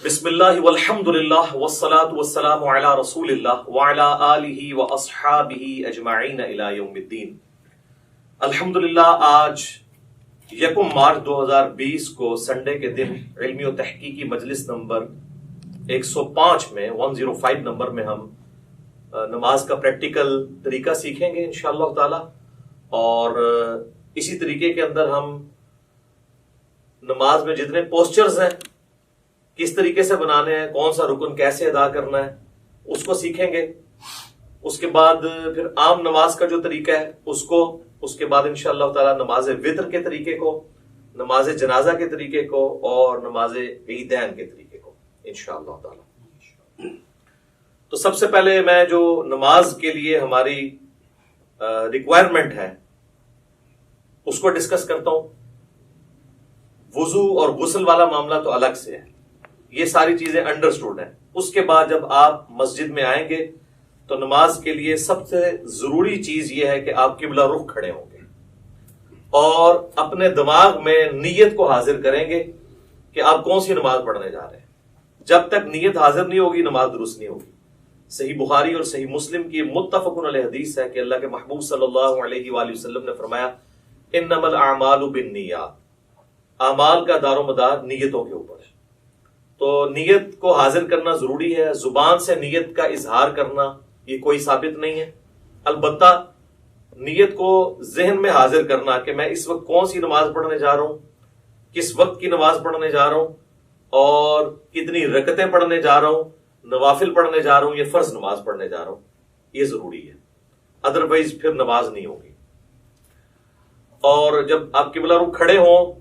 بسم اللہ والحمد للہ والصلاة والسلام علی رسول اللہ وعلی آلہ واصحابہ اجمعین الی یوم الدین۔ الحمدللہ آج 1 مارچ 2020 کو سنڈے کے دن علمی و تحقیقی مجلس نمبر 105 میں 105 نمبر میں ہم نماز کا پریکٹیکل طریقہ سیکھیں گے انشاءاللہ تعالی، اور اسی طریقے کے اندر ہم نماز میں جتنے پوسچرز ہیں کس طریقے سے بنانے ہیں، کون سا رکن کیسے ادا کرنا ہے اس کو سیکھیں گے۔ اس کے بعد پھر عام نماز کا جو طریقہ ہے اس کے بعد انشاءاللہ تعالی نماز وتر کے طریقے کو، نماز جنازہ کے طریقے کو اور نماز عیدین کے طریقے کو انشاءاللہ تعالی۔ تو سب سے پہلے میں جو نماز کے لیے ہماری ریکوائرمنٹ ہے اس کو ڈسکس کرتا ہوں۔ وضو اور غسل والا معاملہ تو الگ سے ہے، یہ ساری چیزیں انڈرسٹوڈ ہیں۔ اس کے بعد جب آپ مسجد میں آئیں گے تو نماز کے لیے سب سے ضروری چیز یہ ہے کہ آپ قبلہ رخ کھڑے ہوں گے اور اپنے دماغ میں نیت کو حاضر کریں گے کہ آپ کون سی نماز پڑھنے جا رہے ہیں۔ جب تک نیت حاضر نہیں ہوگی نماز درست نہیں ہوگی۔ صحیح بخاری اور صحیح مسلم کی متفق علیہ حدیث ہے کہ اللہ کے محبوب صلی اللہ علیہ وآلہ وسلم نے فرمایا انما الاعمال بالنیات، اعمال کا دار و مدار نیتوں کے اوپر ہے۔ تو نیت کو حاضر کرنا ضروری ہے۔ زبان سے نیت کا اظہار کرنا یہ کوئی ثابت نہیں ہے، البتہ نیت کو ذہن میں حاضر کرنا کہ میں اس وقت کون سی نماز پڑھنے جا رہا ہوں، کس وقت کی نماز پڑھنے جا رہا ہوں اور کتنی رکعتیں پڑھنے جا رہا ہوں، نوافل پڑھنے جا رہا ہوں یا فرض نماز پڑھنے جا رہا ہوں، یہ ضروری ہے، ادروائز پھر نماز نہیں ہوگی۔ اور جب آپ قبلہ رخ کھڑے ہوں،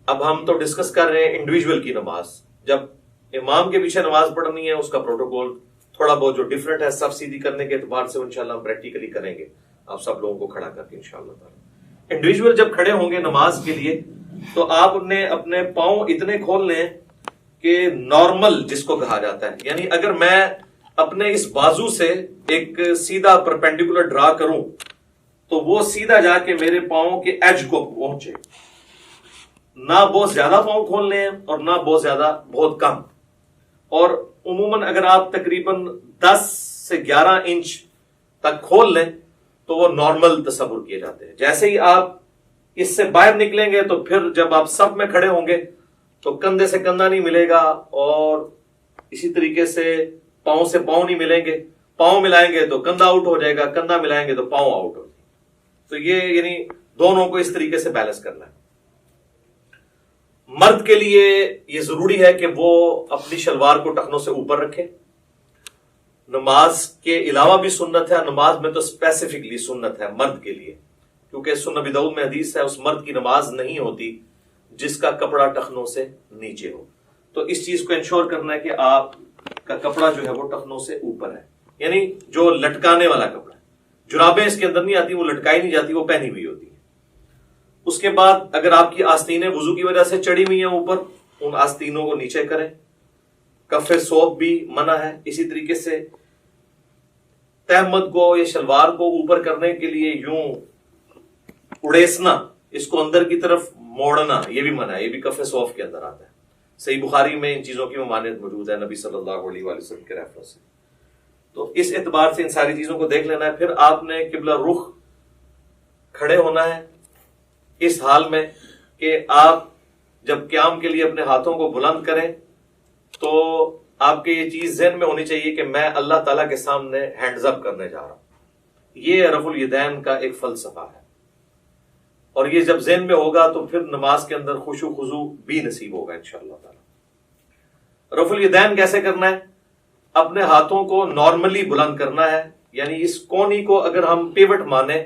اب ہم تو ڈسکس کر رہے ہیں انڈیویجول کی نماز، جب امام کے پیچھے نماز پڑھنی ہے اس کا پروٹوکول تھوڑا بہت جو ڈفرنٹ ہے، صف سیدھی کرنے کے اعتبار سے انشاءاللہ ہم پریکٹیکلی کریں گے، آپ سب لوگوں کو کھڑا کر کے انشاءاللہ تعالی۔ انڈیویجول جب کھڑے ہوں گے نماز کے لیے تو آپ نے اپنے پاؤں اتنے کھول لیں کہ نارمل جس کو کہا جاتا ہے، یعنی اگر میں اپنے اس بازو سے ایک سیدھا پرپینڈیکولر ڈرا کروں تو وہ سیدھا جا کے میرے پاؤں کے ایج کو پہنچے، نہ بہت زیادہ پاؤں کھول لیں اور نہ بہت کم۔ اور عموماً اگر آپ تقریباً 10 سے 11 انچ تک کھول لیں تو وہ نارمل تصور کیے جاتے ہیں۔ جیسے ہی آپ اس سے باہر نکلیں گے تو پھر جب آپ صف میں کھڑے ہوں گے تو کندھے سے کندھا نہیں ملے گا، اور اسی طریقے سے پاؤں نہیں ملیں گے، پاؤں ملائیں گے تو کندھا آؤٹ ہو جائے گا، کندھا ملائیں گے تو پاؤں آؤٹ ہو جائے گا۔ تو یہ یعنی دونوں کو اس طریقے سے بیلنس کرنا ہے۔ مرد کے لیے یہ ضروری ہے کہ وہ اپنی شلوار کو ٹخنوں سے اوپر رکھے۔ نماز کے علاوہ بھی سنت ہے، نماز میں تو اسپیسیفکلی سنت ہے مرد کے لیے، کیونکہ سنن ابی داؤد میں حدیث ہے اس مرد کی نماز نہیں ہوتی جس کا کپڑا ٹخنوں سے نیچے ہو۔ تو اس چیز کو انشور کرنا ہے کہ آپ کا کپڑا جو ہے وہ ٹخنوں سے اوپر ہے، یعنی جو لٹکانے والا کپڑا ہے۔ جرابیں اس کے اندر نہیں آتی، وہ لٹکائی نہیں جاتی، وہ پہنی ہوئی ہوتی ہے۔ اس کے بعد اگر آپ کی آستینیں وضو کی وجہ سے چڑھی ہوئی ہیں اوپر، ان آستینوں کو نیچے کریں۔ کف ثوب بھی منع ہے۔ اسی طریقے سے تہمت کو یا شلوار کو اوپر کرنے کے لیے یوں اڑیسنا، اس کو اندر کی طرف موڑنا، یہ بھی منع ہے، یہ بھی کف ثوب کے اندر آتا ہے۔ صحیح بخاری میں ان چیزوں کی ممانعت موجود ہے نبی صلی اللہ علیہ وآلہ وسلم کے ریفرنس سے۔ تو اس اعتبار سے ان ساری چیزوں کو دیکھ لینا ہے۔ پھر آپ نے قبلہ رخ کھڑے ہونا ہے اس حال میں کہ آپ جب قیام کے لیے اپنے ہاتھوں کو بلند کریں تو آپ کے یہ چیز ذہن میں ہونی چاہیے کہ میں اللہ تعالیٰ کے سامنے ہینڈز اپ کرنے جا رہا ہوں۔ یہ رفع الیدین کا ایک فلسفہ ہے، اور یہ جب ذہن میں ہوگا تو پھر نماز کے اندر خشوع و خضوع بھی نصیب ہوگا انشاءاللہ تعالیٰ۔ رفع الیدین کیسے کرنا ہے؟ اپنے ہاتھوں کو نارملی بلند کرنا ہے، یعنی اس کونی کو اگر ہم پیوٹ مانیں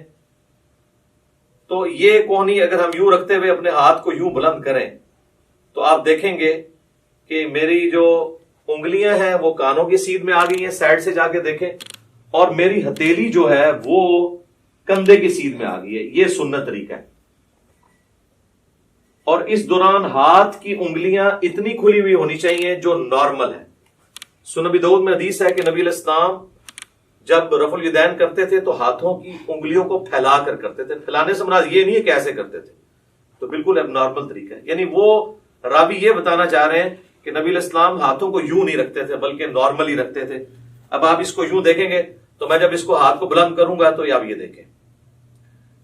تو یہ کونی اگر ہم یوں رکھتے ہوئے اپنے ہاتھ کو یوں بلند کریں تو آپ دیکھیں گے کہ میری جو انگلیاں ہیں وہ کانوں کی سیدھ میں آ گئی ہیں، سائڈ سے جا کے دیکھیں، اور میری ہتھیلی جو ہے وہ کندھے کی سیدھ میں آ گئی ہے۔ یہ سنت طریقہ ہے۔ اور اس دوران ہاتھ کی انگلیاں اتنی کھلی ہوئی ہونی چاہیے جو نارمل ہے۔ سنن ابی داؤد میں حدیث ہے کہ نبی علیہ السلام جب رفع الیدین کرتے تھے تو ہاتھوں کی انگلیوں کو پھیلا کر کرتے تھے۔ پھیلانے سے مراد یہ نہیں ہے کہ ایسے کرتے تھے، تو بالکل اب نارمل طریقہ ہے۔ یعنی وہ راوی یہ بتانا چاہ رہے ہیں کہ نبی علیہ السلام ہاتھوں کو یوں نہیں رکھتے تھے بلکہ نارملی رکھتے تھے. اب آپ اس کو یوں دیکھیں گے تو میں جب اس کو ہاتھ کو بلند کروں گا تو آپ یہ دیکھیں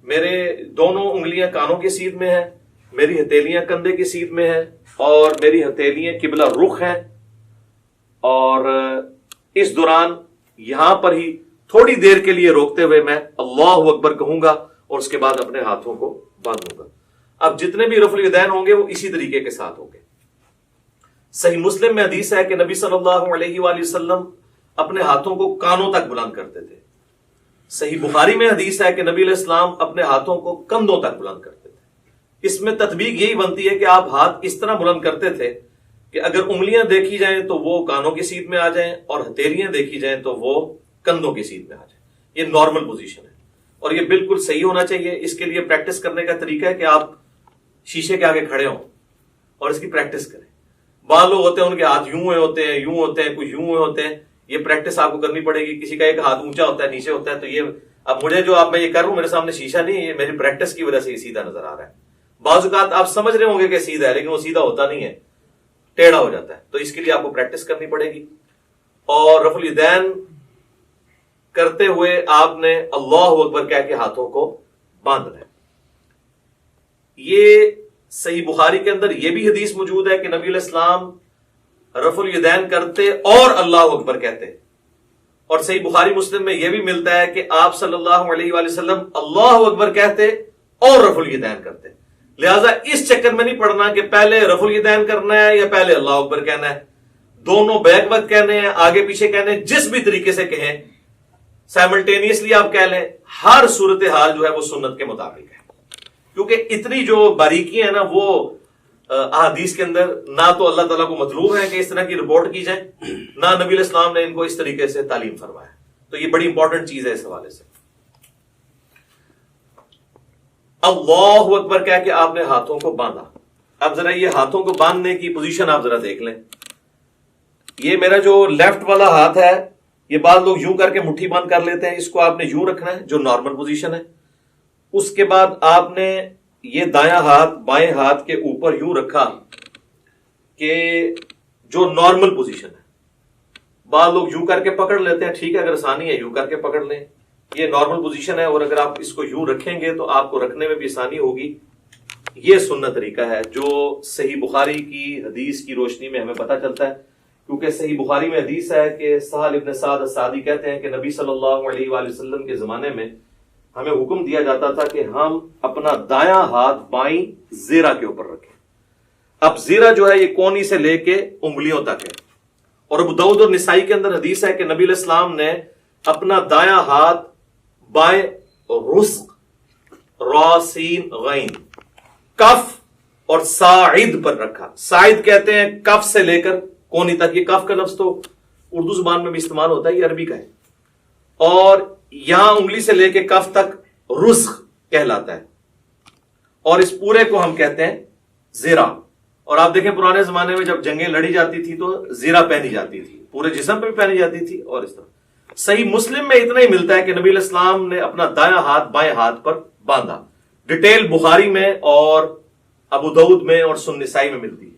میرے دونوں انگلیاں کانوں کی سیدھ میں ہیں, میری ہتھیلیاں کندھے کی سیدھ میں ہیں, اور میری ہتھیلیاں قبلہ رخ ہیں. اور اس دوران یہاں پر ہی تھوڑی دیر کے لیے روکتے ہوئے میں اللہ اکبر کہوں گا اور اس کے بعد اپنے ہاتھوں کو باندھوں گا. اب جتنے بھی رفع الیدین ہوں گے وہ اسی طریقے کے ساتھ ہوں گے. صحیح مسلم میں حدیث ہے کہ نبی صلی اللہ علیہ وآلہ وسلم اپنے ہاتھوں کو کانوں تک بلند کرتے تھے. صحیح بخاری میں حدیث ہے کہ نبی علیہ السلام اپنے ہاتھوں کو کندھوں تک بلند کرتے تھے. اس میں تطبیق یہی بنتی ہے کہ آپ ہاتھ اس طرح بلند کرتے تھے کہ اگر انگلیاں دیکھی جائیں تو وہ کانوں کی سیدھ میں آ جائیں اور ہتھیلیاں دیکھی جائیں تو وہ کندھوں کی سیدھ میں آ جائیں. یہ نارمل پوزیشن ہے اور یہ بالکل صحیح ہونا چاہیے. اس کے لیے پریکٹس کرنے کا طریقہ ہے کہ آپ شیشے کے آگے کھڑے ہوں اور اس کی پریکٹس کریں. بعض لوگ ہوتے ہیں ان کے ہاتھ یوں ہوتے ہیں, یوں ہوتے ہیں, کچھ یوں ہوتے ہیں. یہ پریکٹس آپ کو کرنی پڑے گی. کسی کا ایک ہاتھ اونچا ہوتا ہے, نیچے ہوتا ہے. تو یہ اب مجھے جو میں یہ کر رہا ہوں میرے سامنے شیشہ نہیں ہے, یہ میری پریکٹس کی وجہ سے یہ سیدھا نظر آ رہا ہے. بعض اوقات آپ سمجھ رہے ہوں گے کہ سیدھا ہے لیکن وہ سیدھا ہوتا نہیں ہے, ٹیڑھا ہو جاتا ہے. تو اس کے لیے آپ کو پریکٹس کرنی پڑے گی. اور رفع الیدین کرتے ہوئے آپ نے اللہ اکبر کہہ کے ہاتھوں کو باندھنا ہے. یہ صحیح بخاری کے اندر یہ بھی حدیث موجود ہے کہ نبی علیہ السلام رفع الیدین کرتے اور اللہ اکبر کہتے. اور صحیح بخاری مسلم میں یہ بھی ملتا ہے کہ آپ صلی اللہ علیہ وآلہ وسلم اللہ اکبر کہتے اور رفع الیدین کرتے. لہذا اس چکر میں نہیں پڑنا کہ پہلے رفع الیدین کرنا ہے یا پہلے اللہ اکبر کہنا ہے. دونوں بیک وقت کہنے ہیں, آگے پیچھے کہنے ہیں, جس بھی طریقے سے کہیں سائملٹینیسلی آپ کہہ لیں. ہر صورتحال جو ہے وہ سنت کے مطابق ہے, کیونکہ اتنی جو باریکیاں ہیں نا وہ احادیث کے اندر نہ تو اللہ تعالیٰ کو مطلوب ہے کہ اس طرح کی رپورٹ کی جائے, نہ نبی علیہ السلام نے ان کو اس طریقے سے تعلیم فرمایا. تو یہ بڑی امپورٹنٹ چیز ہے اس حوالے سے. اللہ اکبر کہہ کے آپ نے ہاتھوں کو باندھا. اب ذرا یہ ہاتھوں کو باندھنے کی پوزیشن آپ ذرا دیکھ لیں. یہ میرا جو لیفٹ والا ہاتھ ہے یہ بعض لوگ یوں کر کے مٹھی بند کر لیتے ہیں, اس کو آپ نے یوں رکھنا ہے جو نارمل پوزیشن ہے. اس کے بعد آپ نے یہ دایاں ہاتھ بائیں ہاتھ کے اوپر یوں رکھا کہ جو نارمل پوزیشن ہے. بعض لوگ یوں کر کے پکڑ لیتے ہیں, ٹھیک ہے, اگر آسانی ہے یوں کر کے پکڑ لیں, یہ نارمل پوزیشن ہے. اور اگر آپ اس کو یوں رکھیں گے تو آپ کو رکھنے میں بھی آسانی ہوگی. یہ سنت طریقہ ہے جو صحیح بخاری کی حدیث کی روشنی میں ہمیں پتہ چلتا ہے. کیونکہ صحیح بخاری میں حدیث ہے کہ سہل ابن سعد الساعدی کہتے ہیں کہ نبی صلی اللہ علیہ وآلہ وسلم کے زمانے میں ہمیں حکم دیا جاتا تھا کہ ہم اپنا دایاں ہاتھ بائیں زیرہ کے اوپر رکھیں. اب زیرہ جو ہے یہ کونی سے لے کے انگلیوں تک ہے. اور ابو داؤد اور نسائی کے اندر حدیث ہے کہ نبی علیہ السلام نے اپنا دایاں ہاتھ بائیں رزق را سین غین کف اور ساعد پر رکھا. ساعد کہتے ہیں کف سے لے کر کونی تک. یہ کف کا لفظ تو اردو زبان میں بھی استعمال ہوتا ہے, یہ عربی کا ہے. اور یہاں انگلی سے لے کے کف تک رزق کہلاتا ہے, اور اس پورے کو ہم کہتے ہیں زیرہ. اور آپ دیکھیں پرانے زمانے میں جب جنگیں لڑی جاتی تھی تو زیرہ پہنی جاتی تھی, پورے جسم پہ بھی پہنی جاتی تھی. اور اس طرح صحیح مسلم میں اتنا ہی ملتا ہے کہ نبی علیہ السلام نے اپنا دایاں ہاتھ بائیں ہاتھ پر باندھا. ڈیٹیل بخاری میں اور ابو داؤد میں اور سنن نسائی میں ملتی ہے.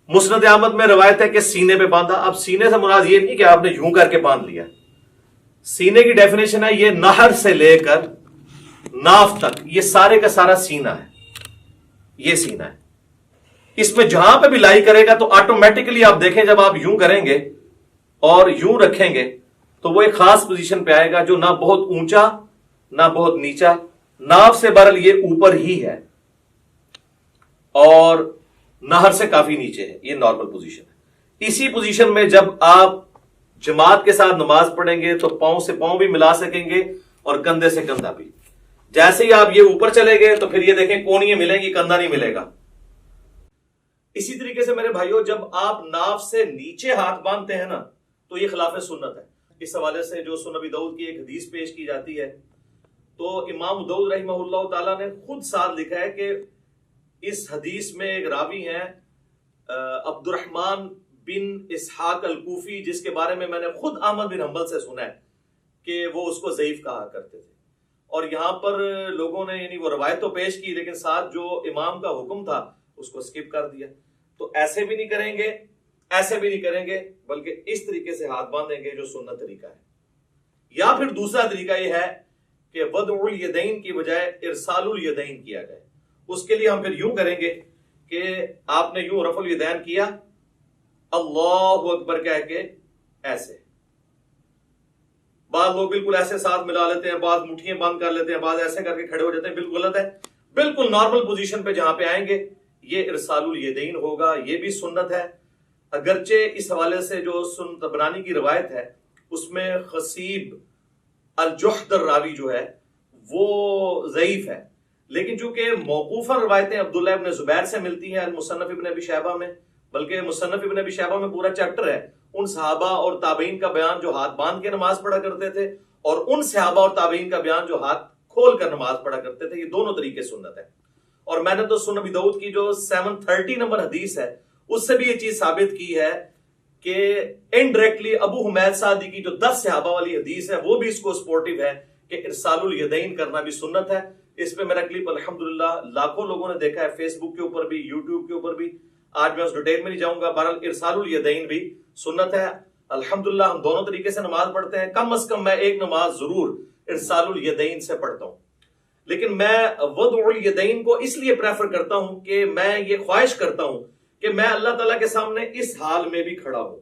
مسند احمد میں روایت ہے کہ سینے پہ باندھا. اب سینے سے مراد یہ نہیں کہ آپ نے یوں کر کے باندھ لیا. سینے کی ڈیفینیشن ہے یہ نہر سے لے کر ناف تک, یہ سارے کا سارا سینہ ہے. یہ سینہ ہے. اس میں جہاں پہ بھی لائی کرے گا تو آٹومیٹکلی آپ دیکھیں جب آپ یوں کریں گے اور یوں رکھیں گے تو وہ ایک خاص پوزیشن پہ آئے گا جو نہ بہت اونچا نہ بہت نیچا. ناف سے برل یہ اوپر ہی ہے اور نہر سے کافی نیچے ہے. یہ نارمل پوزیشن ہے. اسی پوزیشن میں جب آپ جماعت کے ساتھ نماز پڑھیں گے تو پاؤں سے پاؤں بھی ملا سکیں گے اور کندھے سے کندھا بھی. جیسے ہی آپ یہ اوپر چلے گئے تو پھر یہ دیکھیں کونیاں ملیں گی, کندھا نہیں ملے گا. اسی طریقے سے میرے بھائیوں جب آپ ناف سے نیچے ہاتھ باندھتے ہیں نا تو یہ خلاف سنت ہے. اس حوالے سے جو سنن ابی داؤد کی ایک حدیث پیش کی جاتی ہے تو امام داؤد رحمہ اللہ تعالیٰ نے خود ساتھ لکھا ہے کہ اس حدیث میں ایک راوی ہیں عبد الرحمن بن اسحاق الکوفی, جس کے بارے میں نے خود احمد بن حنبل سے سنا ہے کہ وہ اس کو ضعیف کہا کرتے تھے. اور یہاں پر لوگوں نے یعنی وہ روایت تو پیش کی لیکن ساتھ جو امام کا حکم تھا اس کو سکپ کر دیا. تو ایسے بھی نہیں کریں گے، ایسے بھی نہیں کریں گے، بلکہ اس طریقے سے ہاتھ باندھیں گے جو سنت طریقہ ہے۔ یا پھر دوسرا طریقہ یہ ہے کہ وضع الیدین کی بجائے ارسال الیدین کیا جائے۔ اس کے لیے ہم پھر یوں کریں گے کہ آپ نے یوں رفع الیدین کیا، اللہ اکبر کہہ کے ایسے، بعض لوگ بالکل ایسے ساتھ ملا لیتے ہیں، بعض مٹھیاں بند کر لیتے ہیں، بعض ایسے کر کے کھڑے ہو جاتے ہیں، بالکل غلط ہے۔ بالکل نارمل پوزیشن پہ جہاں پہ آئیں گے یہ ارسال الیدین ہوگا، یہ بھی سنت ہے۔ اگرچہ اس حوالے سے جو سنن طبرانی کی روایت ہے اس میں خصیب الجحد الراوی جو ہے وہ ضعیف ہے، لیکن چونکہ موقوفاً روایتیں عبداللہ ابن زبیر سے ملتی ہیں المصنف ابن ابی شیبہ میں، بلکہ مصنف ابن ابی شیبہ میں پورا چیپٹر ہے ان صحابہ اور تابعین کا بیان جو ہاتھ باندھ کے نماز پڑھا کرتے تھے، اور ان صحابہ اور تابعین کا بیان جو ہاتھ کھول کر نماز پڑھا کرتے تھے۔ یہ دونوں طریقے سنت ہے، اور میں نے تو سنن ابی داؤد کی جو 730 نمبر حدیث ہے اس سے بھی یہ چیز ثابت کی ہے کہ انڈائریکٹلی ابو حمید سعدی کی جو 10 صحابہ والی حدیث ہے وہ بھی اس کو سپورٹیو ہے کہ ارسال الیدین کرنا بھی سنت ہے۔ اس پہ میرا کلپ الحمدللہ لاکھوں لوگوں نے دیکھا ہے، فیس بک کے اوپر بھی، یوٹیوب کے اوپر بھی۔ آج میں اس ڈیٹیل میں نہیں جاؤں گا، بہرحال ارسال الیدین بھی سنت ہے۔ الحمدللہ ہم دونوں طریقے سے نماز پڑھتے ہیں، کم از کم میں ایک نماز ضرور ارسال الیدین سے پڑھتا ہوں، لیکن میں وضع الیدین کو اس لیے پریفر کرتا ہوں کہ میں یہ خواہش کرتا ہوں کہ میں اللہ تعالیٰ کے سامنے اس حال میں بھی کھڑا ہوں۔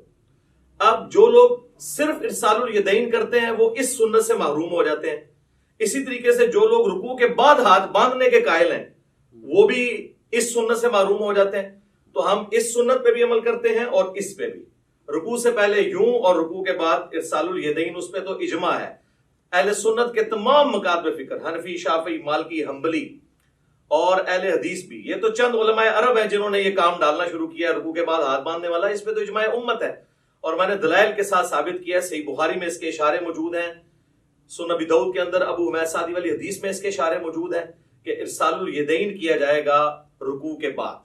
اب جو لوگ صرف ارسال الیدین کرتے ہیں وہ اس سنت سے محروم ہو جاتے ہیں، اسی طریقے سے جو لوگ رکوع کے بعد ہاتھ باندھنے کے قائل ہیں وہ بھی اس سنت سے محروم ہو جاتے ہیں۔ تو ہم اس سنت پہ بھی عمل کرتے ہیں اور اس پہ بھی، رکوع سے پہلے یوں اور رکوع کے بعد ارسال الیدین، اس پہ تو اجماع ہے اہل سنت کے تمام مکاتب فکر، حنفی، شافعی، مالکی، حنبلی اور اہل حدیث بھی۔ یہ تو چند علماء عرب ہیں جنہوں نے یہ کام ڈالنا شروع کیا رکوع کے بعد ہاتھ باندھنے والا، اس پہ تو اجماع امت ہے، اور میں نے دلائل کے ساتھ ثابت کیا ہے۔ صحیح بخاری میں اس کے اشارے موجود ہیں، سنن ابی داؤد کے اندر ابو حمید سعدی والی حدیث میں اس کے اشارے موجود ہیں کہ ارسال الیدین کیا جائے گا رکوع کے بعد۔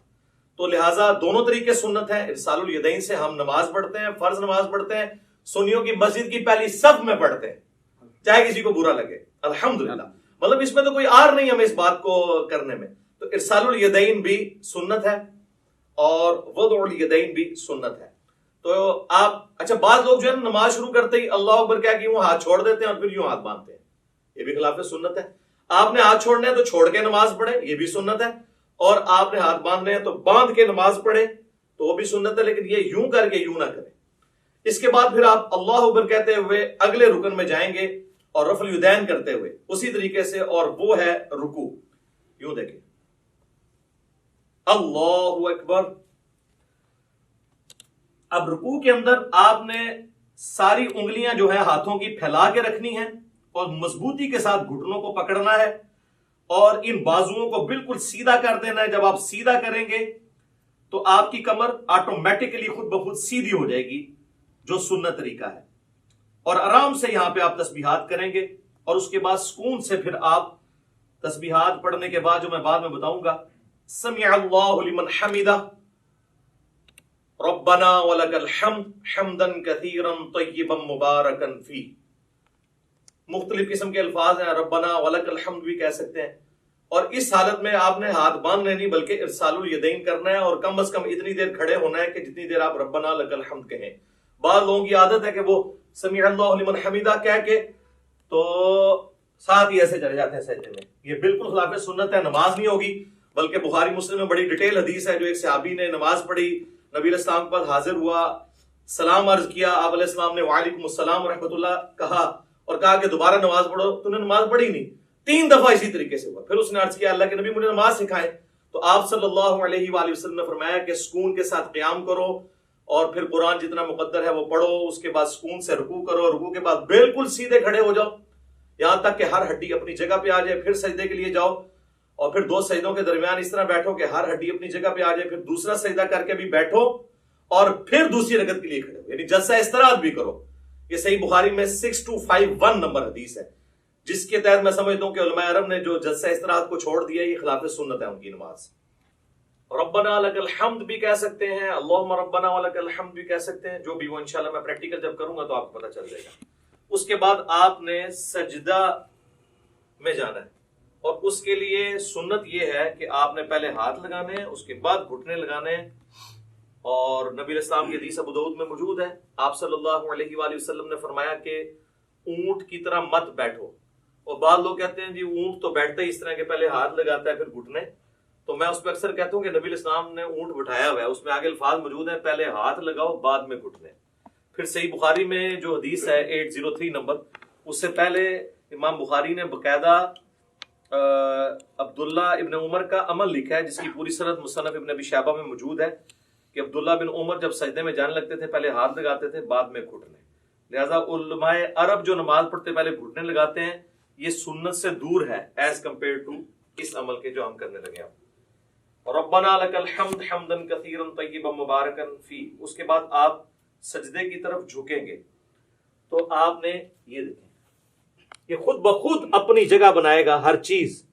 تو لہٰذا دونوں طریقے سنت ہیں۔ ارسال الیدین سے ہم نماز پڑھتے ہیں، فرض نماز پڑھتے ہیں، سنیوں کی مسجد کی پہلی صف میں پڑھتے ہیں، چاہے کسی کو برا لگے، الحمدللہ۔ مطلب اس میں تو کوئی آر نہیں ہمیں اس بات کو کرنے میں۔ تو ارسال الیدین بھی سنت ہے اور وضع الیدین بھی سنت ہے۔ تو آپ اچھا بعض لوگ جو ہے نماز شروع کرتے ہی اللہ اکبر کہہ کے یوں ہاتھ چھوڑ دیتے ہیں اور پھر یوں ہاتھ باندھتے ہیں، یہ بھی خلاف سنت ہے۔ آپ نے ہاتھ چھوڑنے ہیں تو چھوڑ کے نماز پڑھیں، یہ بھی سنت ہے، اور آپ نے ہاتھ باندھنے ہیں تو باندھ کے نماز پڑھیں تو وہ بھی سنت ہے، لیکن یہ یوں کر کے یوں نہ کریں۔ اس کے بعد پھر آپ اللہ اکبر کہتے ہوئے اگلے رکن میں جائیں گے اور رفع الیدین کرتے ہوئے اسی طریقے سے، اور وہ ہے رکوع۔ یوں دیکھیں، اللہ اکبر۔ اب رکوع کے اندر آپ نے ساری انگلیاں جو ہیں ہاتھوں کی پھیلا کے رکھنی ہیں اور مضبوطی کے ساتھ گھٹنوں کو پکڑنا ہے اور ان بازوؤں کو بالکل سیدھا کر دینا ہے۔ جب آپ سیدھا کریں گے تو آپ کی کمر آٹومیٹکلی خود بخود سیدھی ہو جائے گی، جو سنت طریقہ ہے، اور آرام سے یہاں پہ آپ تسبیحات کریں گے، اور اس کے بعد سکون سے پھر آپ تسبیحات پڑھنے کے بعد جو میں بعد میں بتاؤں گا، سمع اللہ لمن حمدہ، ربنا ولک الحمد حمدا کثیرا طیبا مبارکا فیہ، مختلف قسم کے الفاظ ہیں، ربنا ولک الحمد بھی کہہ سکتے ہیں۔ اور اس حالت میں آپ نے ہاتھ باندھنے نہیں بلکہ ارسال الیدین کرنا ہے، اور کم از کم اتنی دیر کھڑے ہونا ہے کہ جتنی دیر آپ ربنا لک الحمد کہیں۔ بعض لوگوں کی عادت ہے کہ وہ سمع اللہ لمن حمدہ کہہ کے تو ساتھ ہی ایسے چلے جاتے ہیں سجدے میں، یہ بالکل خلاف سنت ہے، نماز نہیں ہوگی۔ بلکہ بخاری مسلم میں بڑی ڈیٹیل حدیث ہے، جو ایک صحابی نے نماز پڑھی، نبی علیہ السلام کے پاس حاضر ہوا، سلام عرض کیا، آپ علیہ السلام نے وعلیکم السلام ورحمۃ اللہ کہا اور کہا کہ دوبارہ نماز پڑھو، تو نے نماز پڑھی نہیں، 3 دفعہ اسی طریقے سے ہوا۔ پھر اس نے عرض کیا اللہ کے نبی مجھے نماز سکھائیں، تو آپ صلی اللہ علیہ وآلہ وسلم نے فرمایا کہ سکون کے ساتھ قیام کرو اور پھر قرآن جتنا مقدر ہے وہ پڑھو، اس کے بعد سکون سے رکوع کرو، رکوع کے بعد بالکل سیدھے کھڑے ہو جاؤ یہاں تک کہ ہر ہڈی اپنی جگہ پہ آ جائے، پھر سجدے کے لیے جاؤ اور پھر 2 سجدوں کے درمیان اس طرح بیٹھو کہ ہر ہڈی اپنی جگہ پہ آ جائے، پھر دوسرا سجدہ کر کے بھی بیٹھو اور پھر دوسری رکعت کے لیے کھڑے ہو، یعنی جلسہ استراحت بھی کرو۔ یہ صحیح بخاری میں 6251 نمبر حدیث ہے، جس کے تحت میں سمجھتا ہوں کہ علماء عرب نے جو جلسہ استراحت کو چھوڑ دیا یہ خلاف سنت ہے ان کی نماز۔ ربنا لک الحمد بھی کہہ سکتے ہیں، اللہم ربنا ولک الحمد بھی کہہ سکتے ہیں، جو بھی وہ انشاءاللہ میں پریکٹیکل جب کروں گا تو آپ کو پتہ چل جائے گا۔ اس کے بعد آپ نے سجدہ میں جانا ہے، اور اس کے لیے سنت یہ ہے کہ آپ نے پہلے ہاتھ لگانے ہیں، اس کے بعد گھٹنے لگانے ہیں، اور نبی علیہ السلام کی حدیث ابو داؤد میں موجود ہے، آپ صلی اللہ علیہ وآلہ وسلم نے فرمایا کہ اونٹ کی طرح مت بیٹھو. اور بعض لوگ کہتے ہیں جی اونٹ تو بیٹھتا ہی اس طرح کے پہلے ہاتھ لگاتا ہے پھر گھٹنے، تو میں اس پہ اکثر کہتا ہوں کہ نبی علیہ السلام نے اونٹ بٹھایا ہوا ہے، اس میں آگے الفاظ موجود ہیں پہلے ہاتھ لگاؤ بعد میں گھٹنے. پھر صحیح بخاری میں جو حدیث ہے 803 نمبر، اس سے پہلے امام بخاری نے باقاعدہ عبداللہ ابن عمر کا عمل لکھا ہے جس کی پوری سند مصنف ابن ابی شیبہ میں موجود ہے کہ عبداللہ بن عمر جب سجدے میں جانے لگتے تھے پہلے ہاتھ لگاتے تھے بعد میں گھٹنے. لہذا علماء عرب جو نماز پڑھتے پہلے گھٹنے لگاتے ہیں یہ سنت سے دور ہے ایز کمپیئر ٹو اس عمل کے جو ہم کرنے لگے ہیں. ربنا لک الحمد حمدا کثیرا طیبا مبارکا فی، اس کے بعد آپ سجدے کی طرف جھکیں گے تو آپ نے یہ دیکھیں یہ خود بخود اپنی جگہ بنائے گا ہر چیز.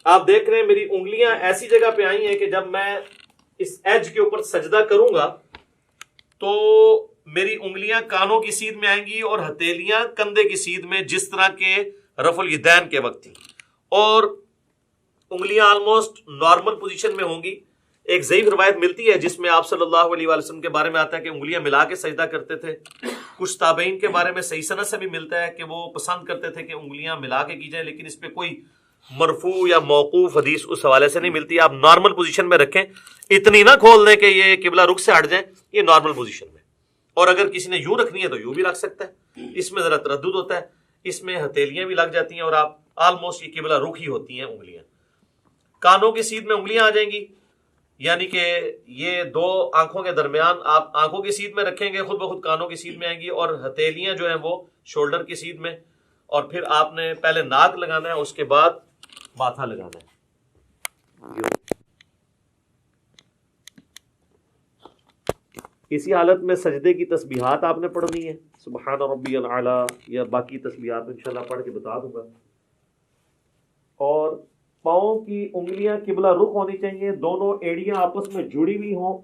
آپ دیکھ رہے ہیں میری انگلیاں ایسی جگہ پہ آئی ہیں کہ جب میں اس ایج کے اوپر سجدہ کروں گا تو میری انگلیاں کانوں کی سیدھ میں آئیں گی اور ہتھیلیاں کندھے کی سیدھ میں، جس طرح کے رفع الیدین کے وقت تھی، اور انگلیاں آلموسٹ نارمل پوزیشن میں ہوں گی. ایک ضعیف روایت ملتی ہے جس میں آپ صلی اللہ علیہ وآلہ وسلم کے بارے میں آتا ہے کہ انگلیاں ملا کے سجدہ کرتے تھے. کچھ تابعین کے بارے میں صحیح سند سے بھی ملتا ہے کہ وہ پسند کرتے تھے کہ انگلیاں ملا کے کی جائیں، لیکن اس پہ کوئی مرفوع یا موقوف حدیث اس حوالے سے نہیں ملتی. آپ نارمل پوزیشن میں رکھیں، اتنی نہ کھول دیں کہ یہ قبلہ رخ سے ہٹ جائیں، یہ نارمل پوزیشن میں. اور اگر کسی نے یوں رکھنی ہے تو یوں بھی رکھ سکتا ہے، اس میں ذرا تردد ہوتا ہے، اس میں ہتھیلیاں بھی لگ جاتی ہیں اور آپ آلموسٹ یہ قبلہ رخ ہی ہوتی ہیں انگلیاں. کانوں کی سیدھ میں انگلیاں آ جائیں گی، یعنی کہ یہ دو آنکھوں کے درمیان آپ آنکھوں کی سیدھ میں رکھیں گے، خود بخود کانوں کی سیدھ میں آئیں گی، اور ہتھیلیاں جو ہیں وہ شولڈر کی سیدھ میں. اور پھر آپ نے پہلے ناک لگانا ہے، اس کے بعد ماتھا لگانا ہے. اسی حالت میں سجدے کی تسبیحات آپ نے پڑھنی ہے، سبحان ربی الاعلی، یا باقی تسبیحات انشاءاللہ پڑھ کے بتا دوں گا. اور پاؤں کی انگلیاں قبلہ رخ ہونی چاہیے، دونوں ایڑیاں آپس میں جڑی ہوئی ہوں،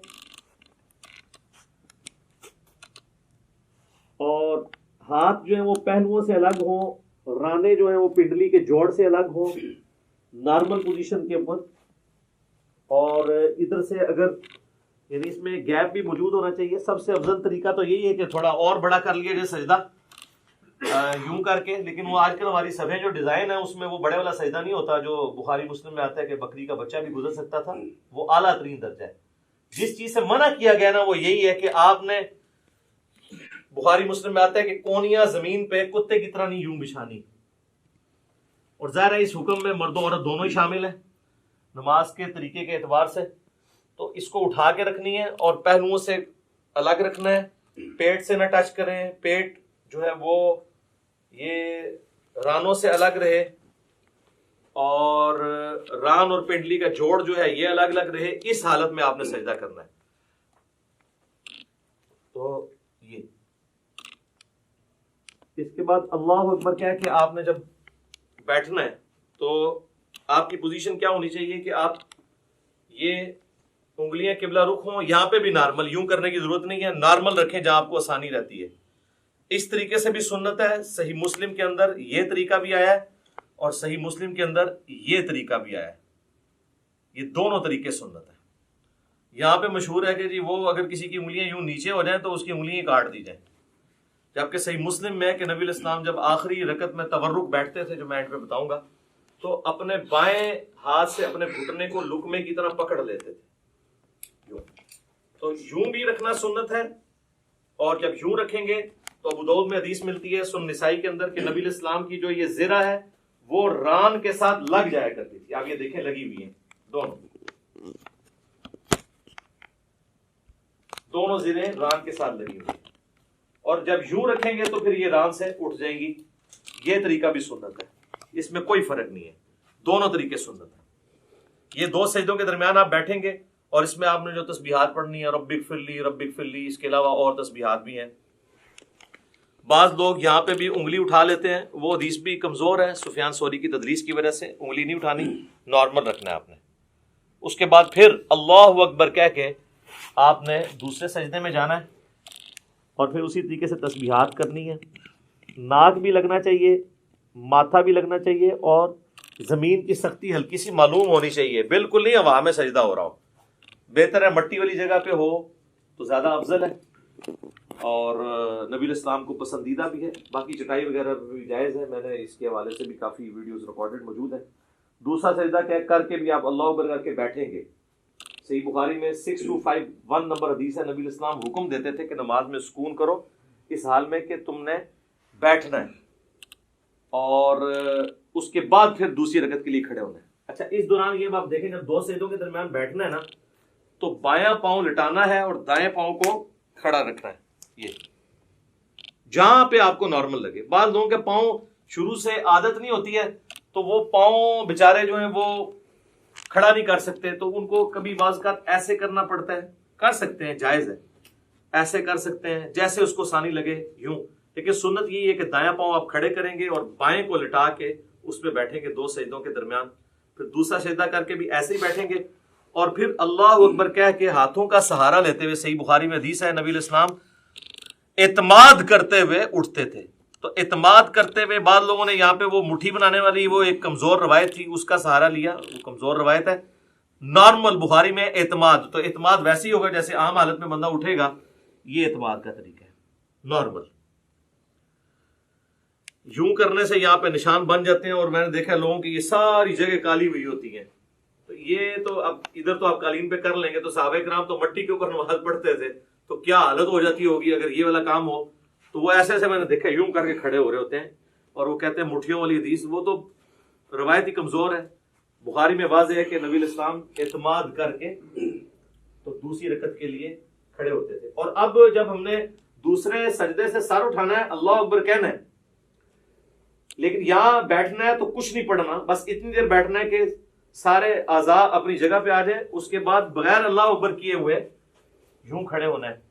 اور ہاتھ جو ہیں وہ پہلوؤں سے الگ ہوں، رانے جو ہیں وہ پنڈلی کے جوڑ سے الگ ہوں نارمل پوزیشن کے اوپر. اور ادھر سے اگر یعنی اس میں گیپ بھی موجود ہونا چاہیے. سب سے افضل طریقہ تو یہی ہے کہ تھوڑا اور بڑا کر لیا جائے سجدہ یوں کر کے، لیکن وہ آج کل ہماری صفحے جو ڈیزائن ہے اس میں وہ بڑے والا سجدہ نہیں ہوتا جو بخاری مسلم میں آتا ہے کہ بکری کا بچہ بھی گزر سکتا تھا، وہ اعلیٰ ترین درجہ ہے. جس چیز سے منع کیا گیا نا وہ یہی ہے کہ آپ نے، بخاری مسلم میں آتا ہے کہ کونیاں زمین پہ کتے کی طرح نہیں یوں بچھانی. اور ظاہر ہے اس حکم میں مرد و عورت دونوں ہی شامل ہیں نماز کے طریقے کے اعتبار سے. تو اس کو اٹھا کے رکھنی ہے اور پہلوؤں سے الگ رکھنا ہے، پیٹ سے نہ ٹچ کریں، پیٹ جو ہے وہ یہ رانوں سے الگ رہے، اور ران اور پنڈلی کا جوڑ جو ہے یہ الگ الگ رہے. اس حالت میں آپ نے سجدہ کرنا ہے. تو یہ اس کے بعد اللہ اکبر کیا ہے کہ آپ نے جب بیٹھنا ہے تو آپ کی پوزیشن کیا ہونی چاہیے کہ آپ یہ انگلیاں قبلہ رخ ہوں، یہاں پہ بھی نارمل، یوں کرنے کی ضرورت نہیں ہے، نارمل رکھیں جہاں آپ کو آسانی رہتی ہے. اس طریقے سے بھی سنت ہے. صحیح مسلم کے اندر یہ طریقہ بھی آیا ہے اور صحیح مسلم کے اندر یہ طریقہ بھی آیا ہے. یہ دونوں طریقے سنت ہے. یہاں پہ مشہور ہے کہ جی وہ اگر کسی کی انگلیاں یوں نیچے ہو جائیں تو اس کی انگلیاں کاٹ دی جائیں، جبکہ صحیح مسلم میں کہ نبی علیہ السلام جب آخری رکعت میں تورک بیٹھتے تھے جو میں اینڈ پہ بتاؤں گا، تو اپنے بائیں ہاتھ سے اپنے گھٹنے کو لقمے کی طرح پکڑ لیتے تھے. تو یوں بھی رکھنا سنت ہے، اور جب یوں رکھیں گے تو ابو داؤد میں حدیث ملتی ہے سنن نسائی کے اندر کہ نبی علیہ السلام کی جو یہ زرہ ہے وہ ران کے ساتھ لگ جایا کرتی تھی. آپ یہ دیکھیں لگی ہوئی ہیں دونوں زریں ران کے ساتھ لگی ہوئی ہیں، اور جب یوں رکھیں گے تو پھر یہ ران سے اٹھ جائیں گی. یہ طریقہ بھی سنت ہے، اس میں کوئی فرق نہیں ہے، دونوں طریقے سنت ہے. یہ دو سجدوں کے درمیان آپ بیٹھیں گے اور اس میں آپ نے جو تسبیحات پڑھنی ہے رب اغفر لی رب اغفر لی، اس کے علاوہ اور تسبیحات بھی ہیں. بعض لوگ یہاں پہ بھی انگلی اٹھا لیتے ہیں، وہ حدیث بھی کمزور ہے، سفیان ثوری کی تدلیس کی وجہ سے. انگلی نہیں اٹھانی، نارمل رکھنا ہے آپ نے. اس کے بعد پھر اللہ اکبر کہہ کے آپ نے دوسرے سجدے میں جانا ہے اور پھر اسی طریقے سے تسبیحات کرنی ہے. ناک بھی لگنا چاہیے، ماتھا بھی لگنا چاہیے، اور زمین کی سختی ہلکی سی معلوم ہونی چاہیے. بالکل نہیں ہوا میں سجدہ ہو رہا ہو، بہتر ہے مٹی والی جگہ پہ ہو تو زیادہ افضل ہے اور نبی الاسلام کو پسندیدہ بھی ہے. باقی چٹائی وغیرہ بھی جائز ہے، میں نے اس کے حوالے سے بھی کافی ویڈیوز ریکارڈڈ موجود ہیں. دوسرا سجدہ کر کے بھی آپ اللہ اکبر کر کے بیٹھیں گے. صحیح بخاری میں 6251 نمبر حدیث ہے. نبی الاسلام حکم دیتے تھے کہ نماز میں سکون کرو اس حال میں کہ تم نے بیٹھنا ہے اور اس کے بعد پھر دوسری رکعت کے لیے کھڑے ہونا ہے. اچھا، اس دوران یہ آپ دیکھیں جب دو سجدوں کے درمیان بیٹھنا ہے نا تو بایاں پاؤں لٹانا ہے اور دائیں پاؤں کو کھڑا رکھنا ہے. یہ جہاں پہ آپ کو نارمل لگے. بعض لوگوں کے پاؤں شروع سے عادت نہیں ہوتی ہے تو وہ پاؤں بےچارے جو ہیں وہ کھڑا نہیں کر سکتے، تو ان کو کبھی بعض کا ایسے کرنا پڑتا ہے. کر سکتے ہیں، جائز ہے، ایسے کر سکتے ہیں جیسے اس کو آسانی لگے یوں. لیکن سنت یہ ہے کہ دایاں پاؤں آپ کھڑے کریں گے اور بائیں کو لٹا کے اس پہ بیٹھیں گے دو سجدوں کے درمیان. پھر دوسرا سجدہ کر کے بھی ایسے ہی بیٹھیں گے اور پھر اللہ اکبر کہہ کے ہاتھوں کا سہارا لیتے ہوئے. صحیح بخاری میں حدیث ہے نبی علیہ السلام اعتماد کرتے ہوئے اٹھتے تھے. تو اعتماد کرتے ہوئے بعض لوگوں نے یہاں پہ وہ مٹھی بنانے والی وہ ایک کمزور روایت تھی، اس کا سہارا لیا. وہ کمزور روایت ہے. نارمل بخاری میں اعتماد، تو اعتماد ویسے ہی ہوگا جیسے عام حالت میں بندہ اٹھے گا. یہ اعتماد کا طریقہ ہے نارمل. یوں کرنے سے یہاں پہ نشان بن جاتے ہیں اور میں نے دیکھا لوگوں کی یہ ساری جگہ کالی ہوئی ہوتی ہیں. تو یہ تو اب ادھر تو آپ قالین پہ کر لیں گے، تو صحابہ کرام تو مٹی کے اوپر نماز پڑھتے تھے تو کیا حالت ہو جاتی ہوگی اگر یہ والا کام ہو. تو وہ ایسے ایسے میں نے دیکھا یوں کر کے کھڑے ہو رہے ہوتے ہیں اور وہ کہتے ہیں مٹھیوں والی حدیث. وہ تو روایت ہی کمزور ہے. بخاری میں واضح ہے کہ نبی علیہ السلام اعتماد کر کے تو دوسری رکعت کے لیے کھڑے ہوتے تھے. اور اب جب ہم نے دوسرے سجدے سے سر اٹھانا ہے اللہ اکبر کہنا ہے، لیکن یہاں بیٹھنا ہے تو کچھ نہیں پڑھنا، بس اتنی دیر بیٹھنا ہے کہ سارے اعضاء اپنی جگہ پہ آ جائے. اس کے بعد بغیر اللہ اکبر کیے ہوئے یوں کھڑے ہونا ہے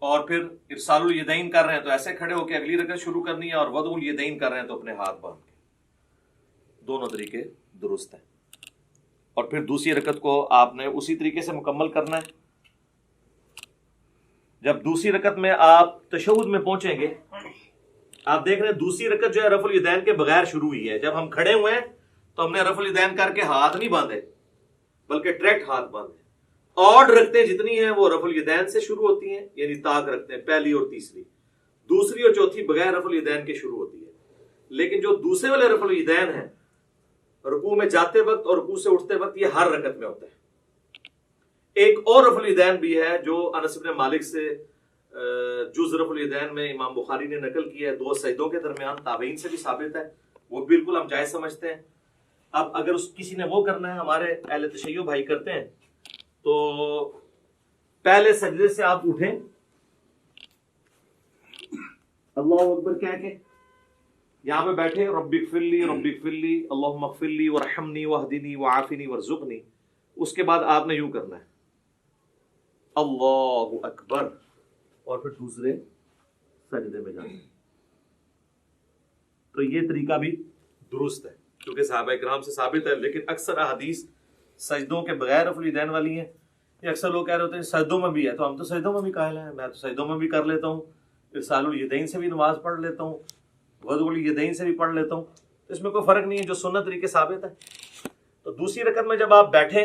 اور پھر ارسال الیدین کر رہے ہیں تو ایسے کھڑے ہو کے اگلی رکعت شروع کرنی ہے، اور وضع الیدین کر رہے ہیں تو اپنے ہاتھ باندھ کے. دونوں طریقے درست ہیں. اور پھر دوسری رکعت کو آپ نے اسی طریقے سے مکمل کرنا ہے. جب دوسری رکعت میں آپ تشہد میں پہنچیں گے، آپ دیکھ رہے ہیں دوسری رکعت جو ہے رفع الیدین کے بغیر شروع ہوئی ہے. جب ہم کھڑے ہوئے ہیں تو ہم نے رفع الیدین کر کے ہاتھ نہیں باندھے بلکہ ڈائریکٹ ہاتھ باندھے. اور رکھتے جتنی ہیں وہ رفع الیدین سے شروع ہوتی ہیں، یعنی طاق رکھتے ہیں پہلی اور تیسری. دوسری اور چوتھی بغیر رفع الیدین کے شروع ہوتی ہے. لیکن جو دوسرے والے رفع الیدین ہیں رکوع میں جاتے وقت اور رکوع سے اٹھتے وقت یہ ہر رکعت میں ہوتا ہے. ایک اور رفع الیدین بھی ہے جو انس بن مالک سے جز رفع الیدین میں امام بخاری نے نقل کیا ہے دو سجدوں کے درمیان، تابعین سے بھی ثابت ہے. وہ بالکل ہم جائز سمجھتے ہیں. اب اگر کسی نے وہ کرنا ہے، ہمارے اہل تشیع بھائی کرتے ہیں، تو پہلے سجدے سے آپ اٹھیں اللہ اکبر کہہ کے یہاں پہ بیٹھے رب اغفر لی رب اغفر لی اللہم اغفر لی وارحمنی واہدنی وعافنی وارزقنی. اس کے بعد آپ نے یوں کرنا ہے اللہ اکبر اور پھر دوسرے سجدے میں جانا. تو یہ طریقہ بھی درست ہے کیونکہ صحابہ کرام سے ثابت ہے. لیکن اکثر احادیث سجدوں کے بغیر رفع الیدین والی ہیں. یہ اکثر لوگ کہہ رہے ہوتے ہیں سجدوں میں بھی ہے، تو ہم تو سجدوں میں بھی قائل ہیں. میں تو سجدوں میں بھی کر لیتا ہوں، ارسال الیدین سے بھی نماز پڑھ لیتا ہوں، وضع الیدین سے بھی پڑھ لیتا ہوں. اس میں کوئی فرق نہیں ہے، جو سنت طریقے ثابت ہے. تو دوسری رکعت میں جب آپ بیٹھیں،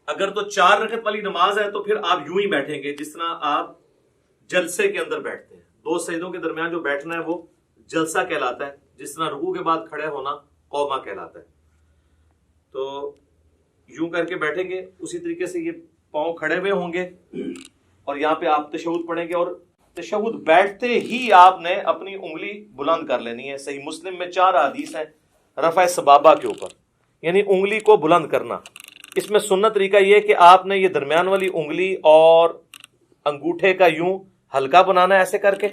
اگر تو 4 رکعت والی نماز ہے تو پھر آپ یوں ہی بیٹھیں گے جس طرح آپ جلسے کے اندر بیٹھتے ہیں. دو سجدوں کے درمیان جو بیٹھنا ہے وہ جلسہ کہلاتا ہے، جس طرح رکوع کے بعد کھڑے ہونا قومہ کہلاتا ہے. تو یوں کر کے بیٹھیں گے، اسی طریقے سے یہ پاؤں کھڑے ہوئے ہوں گے اور یہاں پہ آپ تشہد پڑھیں گے. اور تشہد بیٹھتے ہی آپ نے اپنی انگلی بلند کر لینی ہے. صحیح مسلم میں 4 حدیث ہیں رفع سبابہ کے اوپر، یعنی انگلی کو بلند کرنا. اس میں سنت طریقہ یہ کہ آپ نے یہ درمیان والی انگلی اور انگوٹھے کا یوں ہلکا بنانا ہے ایسے کر کے.